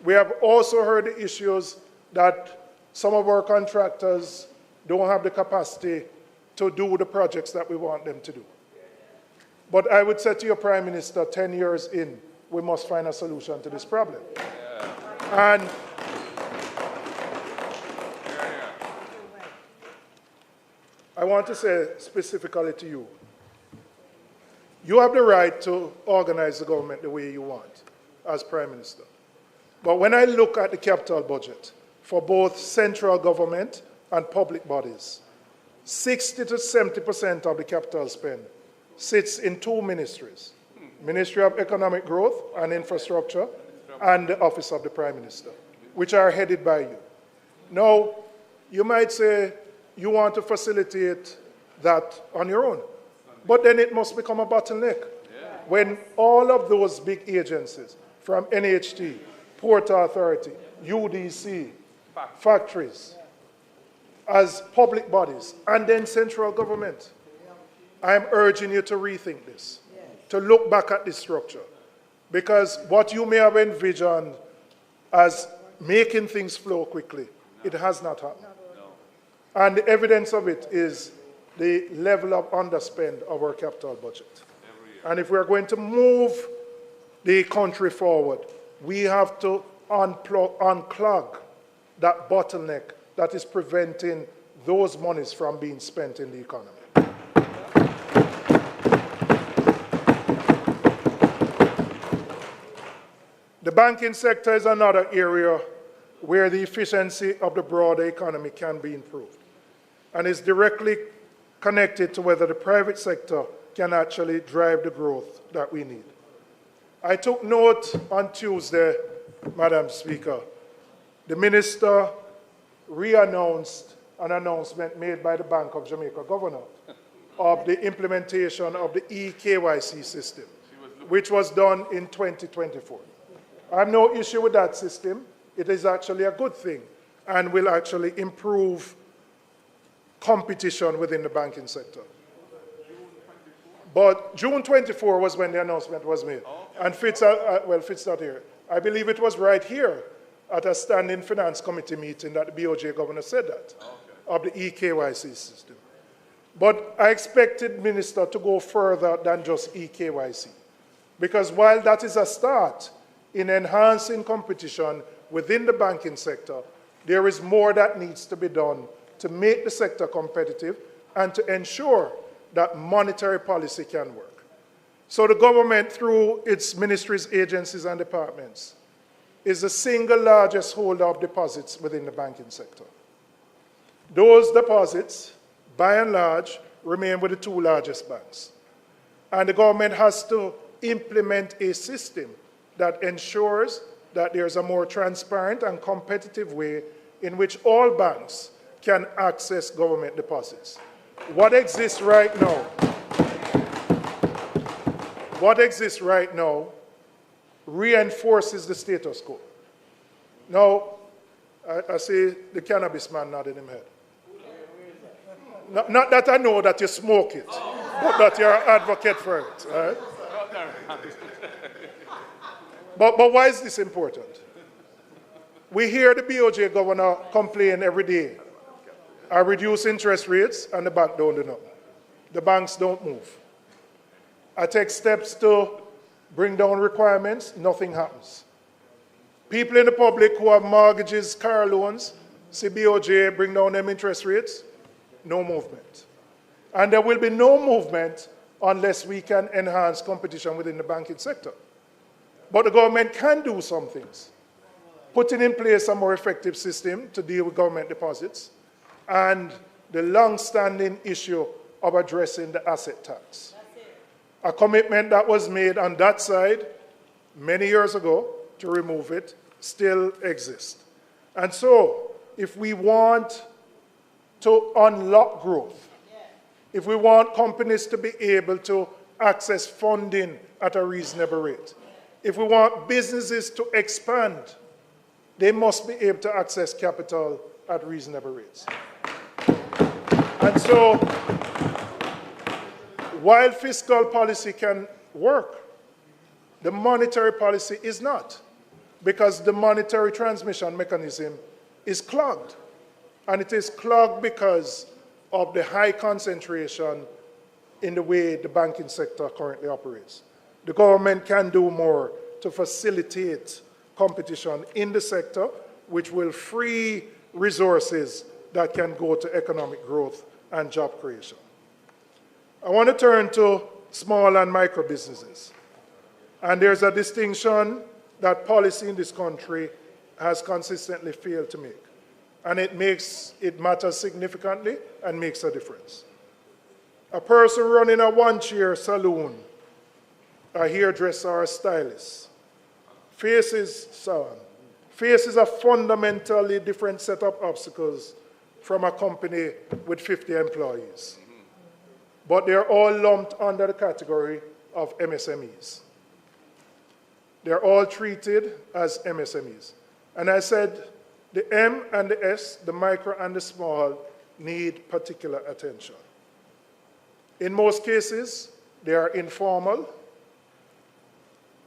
We have also heard the issues that some of our contractors don't have the capacity to do the projects that we want them to do. But I would say to your Prime Minister, 10 years in, we must find a solution to this problem. And I want to say specifically to you, you have the right to organize the government the way you want as Prime Minister. But when I look at the capital budget for both central government and public bodies, 60 to 70% of the capital spend sits in 2 ministries, Ministry of Economic Growth and Infrastructure and the Office of the Prime Minister, which are headed by you. Now, you might say you want to facilitate that on your own, but then it must become a bottleneck. When all of those big agencies, from NHT, Port Authority, UDC, factories, as public bodies, and then central government, I am urging you to rethink this, to look back at this structure. Because what you may have envisioned as making things flow quickly, it has not happened. And the evidence of it is the level of underspend of our capital budget. And if we're going to move the country forward, we have to unclog that bottleneck that is preventing those monies from being spent in the economy. The banking sector is another area where the efficiency of the broader economy can be improved and is directly connected to whether the private sector can actually drive the growth that we need. I took note on Tuesday, Madam Speaker, the Minister re-announced an announcement made by the Bank of Jamaica Governor of the implementation of the eKYC system, which was done in 2024. I have no issue with that system. It is actually a good thing and will actually improve competition within the banking sector. But June 24 was when the announcement was made. And Fitz not here. I believe it was right here at a standing finance committee meeting that the BOJ governor said that, of the eKYC system. But I expected Minister to go further than just eKYC. Because while that is a start in enhancing competition within the banking sector, there is more that needs to be done to make the sector competitive and to ensure that monetary policy can work. So the government, through its ministries, agencies, and departments, is the single largest holder of deposits within the banking sector. Those deposits, by and large, remain with the two largest banks. And the government has to implement a system that ensures that there's a more transparent and competitive way in which all banks can access government deposits. What exists right now reinforces the status quo. Now, I see the cannabis man nodding his head. Not that I know that you smoke it, but that you're an advocate for it. Right? But why is this important? We hear the BOJ governor complain every day. I reduce interest rates and the bank don't do nothing. The banks don't move. I take steps to bring down requirements, nothing happens. People in the public who have mortgages, car loans, see BOJ bring down them interest rates, no movement. And there will be no movement unless we can enhance competition within the banking sector. But the government can do some things. Putting in place a more effective system to deal with government deposits and the long-standing issue of addressing the asset tax. A commitment that was made on that side many years ago to remove it still exists. And so, if we want to unlock growth, if we want companies to be able to access funding at a reasonable rate, if we want businesses to expand, they must be able to access capital at reasonable rates. And so, while fiscal policy can work, the monetary policy is not, because the monetary transmission mechanism is clogged. And it is clogged because of the high concentration in the way the banking sector currently operates. The government can do more to facilitate competition in the sector, which will free resources that can go to economic growth and job creation. I want to turn to small and micro businesses. And there's a distinction that policy in this country has consistently failed to make. And it matters significantly and makes a difference. A person running a one-chair saloon, a hairdresser or a stylist, faces a fundamentally different set of obstacles from a company with 50 employees. But they're all lumped under the category of MSMEs. They're all treated as MSMEs. And I said the M and the S, the micro and the small, need particular attention. In most cases, they are informal,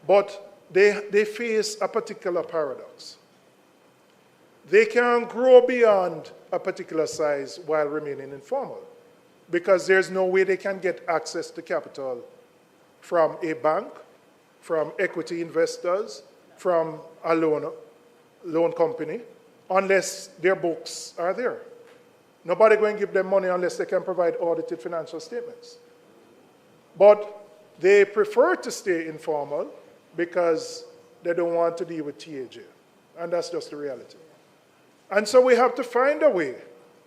but they face a particular paradox. They can grow beyond a particular size while remaining informal, because there's no way they can get access to capital from a bank, from equity investors, from a loan company, unless their books are there. Nobody going to give them money unless they can provide audited financial statements. But they prefer to stay informal because they don't want to deal with TAJ. And that's just the reality. And so we have to find a way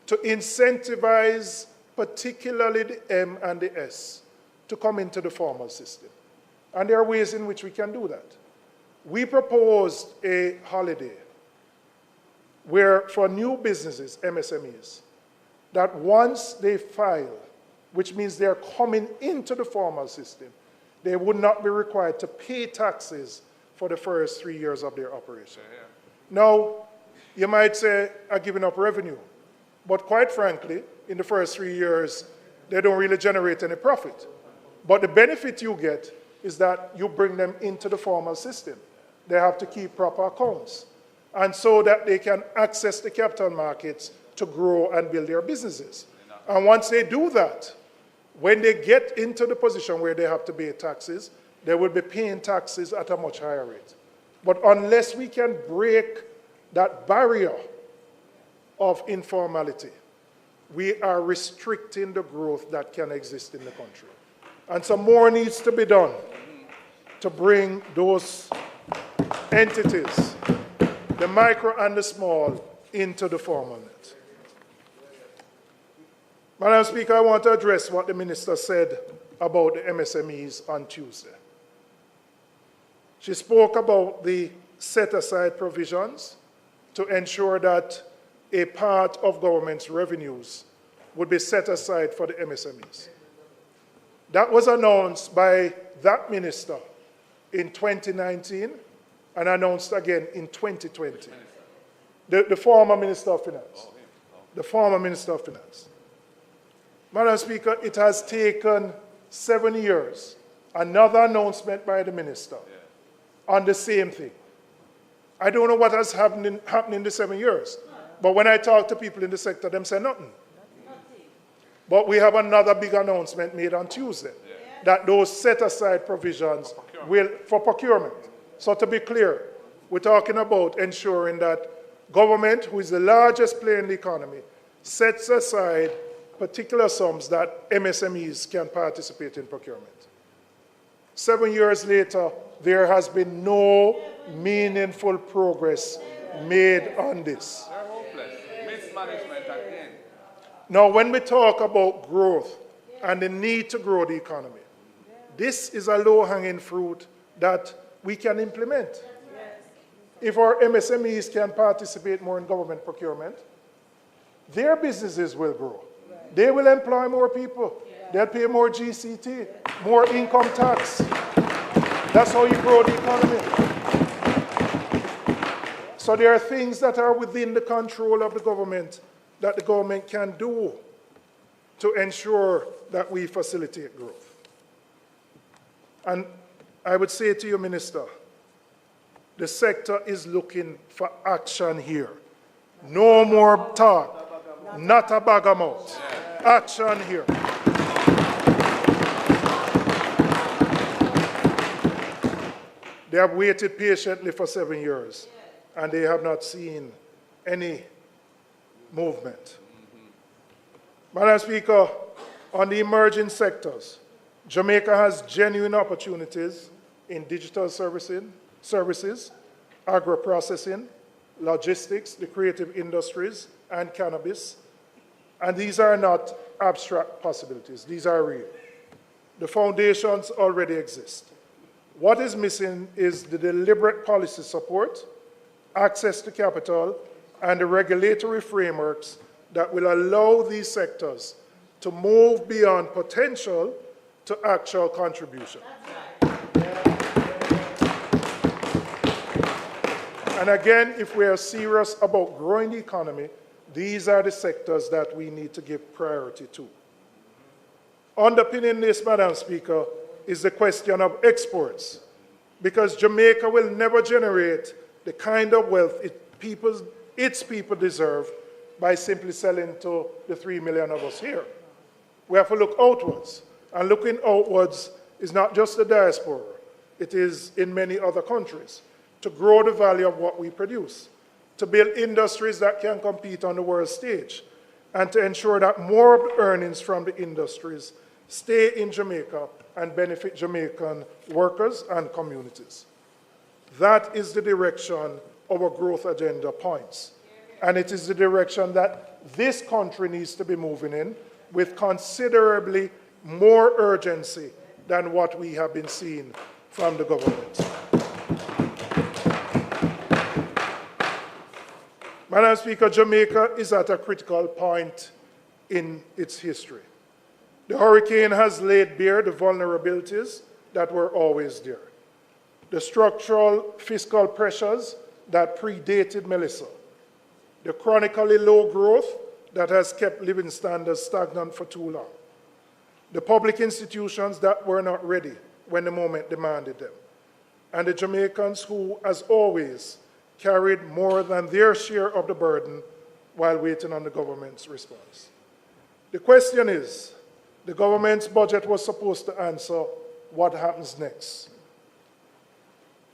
to incentivize particularly the M and the S to come into the formal system. And there are ways in which we can do that. We proposed a holiday where for new businesses, MSMEs, that once they file, which means they're coming into the formal system, they would not be required to pay taxes for the first 3 years of their operation. Now, you might say, I'm giving up revenue. But quite frankly, in the first 3 years, they don't really generate any profit. But the benefit you get is that you bring them into the formal system. They have to keep proper accounts. And so that they can access the capital markets to grow and build their businesses. And once they do that, when they get into the position where they have to pay taxes, they will be paying taxes at a much higher rate. But unless we can break that barrier of informality, we are restricting the growth that can exist in the country. And some more needs to be done to bring those entities, the micro and the small, into the formal net. Madam Speaker, I want to address what the Minister said about the MSMEs on Tuesday. She spoke about the set-aside provisions to ensure that a part of government's revenues would be set aside for the MSMEs. That was announced by that minister in 2019 and announced again in 2020. The former Minister of Finance. The former Minister of Finance. Madam Speaker, it has taken 7 years, another announcement by the minister on the same thing. I don't know what has happened in the 7 years, but when I talk to people in the sector, them say nothing. But we have another big announcement made on Tuesday, that those set-aside provisions will, for procurement. So to be clear, we're talking about ensuring that government, who is the largest player in the economy, sets aside particular sums that MSMEs can participate in procurement. 7 years later, there has been no meaningful progress made on this. They're hopeless. Mismanagement again. Now, when we talk about growth and the need to grow the economy, this is a low-hanging fruit that we can implement. If our MSMEs can participate more in government procurement, their businesses will grow. They will employ more people. They'll pay more GCT, more income tax. That's how you grow the economy. So there are things that are within the control of the government that the government can do to ensure that we facilitate growth. And I would say to you, Minister, the sector is looking for action here. No more talk, not a bag of mouth. Action here. They have waited patiently for 7 years, and they have not seen any movement. Madam Speaker, on the emerging sectors, Jamaica has genuine opportunities in digital services, agro-processing, logistics, the creative industries, and cannabis. And these are not abstract possibilities. These are real. The foundations already exist. What is missing is the deliberate policy support, access to capital, and the regulatory frameworks that will allow these sectors to move beyond potential to actual contribution. And again, if we are serious about growing the economy, these are the sectors that we need to give priority to. Underpinning this, Madam Speaker, is the question of exports, because Jamaica will never generate the kind of wealth its people deserve by simply selling to the 3 million of us here. We have to look outwards, and looking outwards is not just the diaspora, it is in many other countries, to grow the value of what we produce, to build industries that can compete on the world stage, and to ensure that more of the earnings from the industries stay in Jamaica and benefit Jamaican workers and communities. That is the direction our growth agenda points. And it is the direction that this country needs to be moving in with considerably more urgency than what we have been seeing from the government. Madam Speaker, Jamaica is at a critical point in its history. The hurricane has laid bare the vulnerabilities that were always there. The structural fiscal pressures that predated Melissa, the chronically low growth that has kept living standards stagnant for too long, the public institutions that were not ready when the moment demanded them, and the Jamaicans who, as always, carried more than their share of the burden while waiting on the government's response. The question is, the government's budget was supposed to answer what happens next.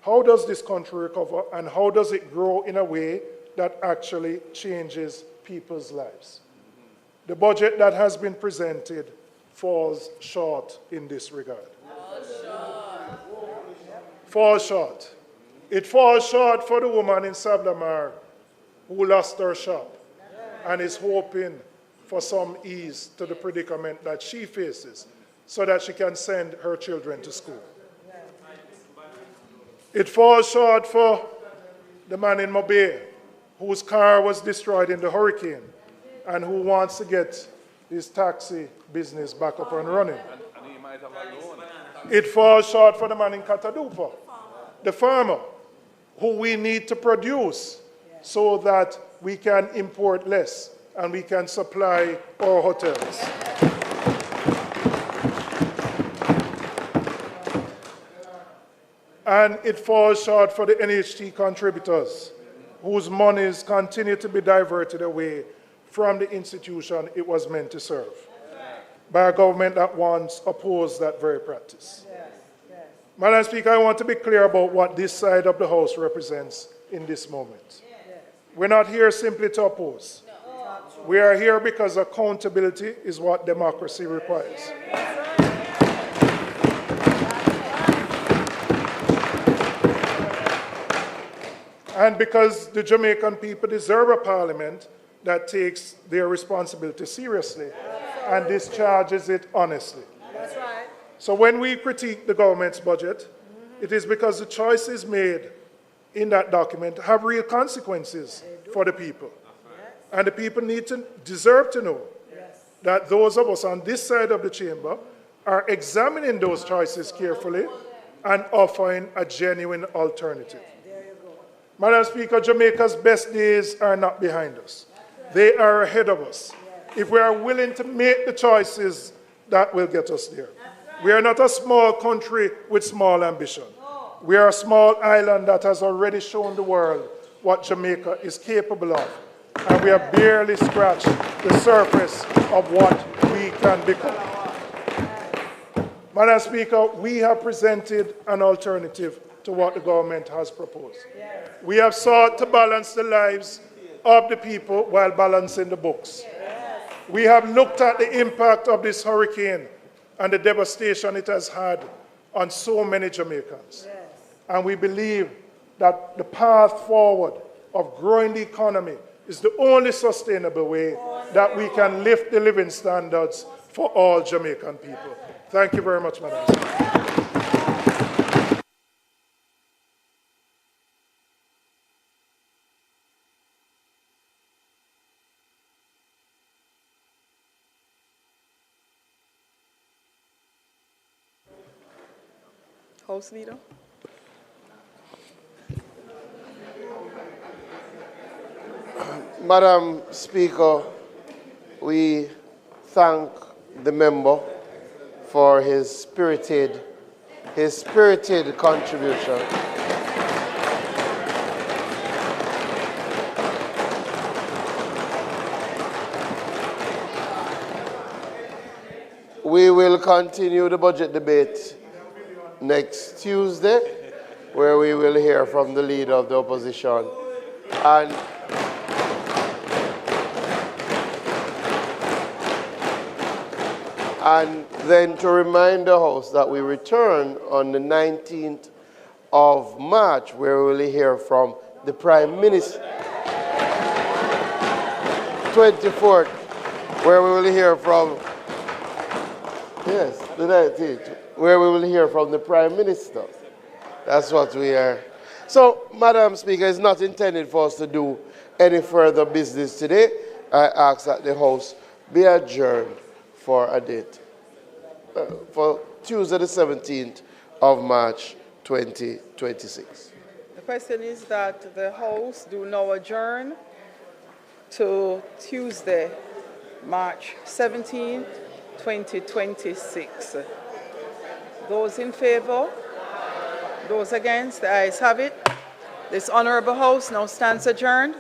How does this country recover, and how does it grow in a way that actually changes people's lives? The budget that has been presented falls short in this regard. Falls short. It falls short for the woman in Sablamar who lost her shop and is hoping for some ease to the predicament that she faces so that she can send her children to school. It falls short for the man in Mobay whose car was destroyed in the hurricane and who wants to get his taxi business back up and running. It falls short for the man in Katadupa, the farmer, who we need to produce so that we can import less and we can supply our hotels. And it falls short for the NHT contributors, whose monies continue to be diverted away from the institution it was meant to serve, by a government that once opposed that very practice. Madam Speaker, I want to be clear about what this side of the House represents in this moment. We're not here simply to oppose. We are here because accountability is what democracy requires. And because the Jamaican people deserve a parliament that takes their responsibility seriously and discharges it honestly. That's right. So when we critique the government's budget, it is because the choices made in that document have real consequences for the people. And the people deserve to know that those of us on this side of the chamber are examining those choices carefully and offering a genuine alternative. Madam Speaker, Jamaica's best days are not behind us. They are ahead of us. If we are willing to make the choices that will get us there. We are not a small country with small ambition. We are a small island that has already shown the world what Jamaica is capable of. And we have barely scratched the surface of what we can become. Madam Speaker, we have presented an alternative to what the government has proposed. We have sought to balance the lives of the people while balancing the books. We have looked at the impact of this hurricane and the devastation it has had on so many Jamaicans. And we believe that the path forward of growing the economy is the only sustainable way that we can lift the living standards for all Jamaican people. Thank you very much, Madam Speaker. House Leader. Madam Speaker, we thank the member for his spirited contribution. We will continue the budget debate next Tuesday, where we will hear from the leader of the opposition. And then to remind the House that we return on the 19th of March, where we will hear from the Prime Minister. 24th, where we will hear from, yes, the 19th, where we will hear from the Prime Minister. That's what we are. So, Madam Speaker, it's not intended for us to do any further business today. I ask that the House be adjourned for a date, for Tuesday the 17th of March 2026. The question is that the House do now adjourn to Tuesday, March 17th, 2026. Those in favor? Those against? The ayes have it. This Honourable House now stands adjourned.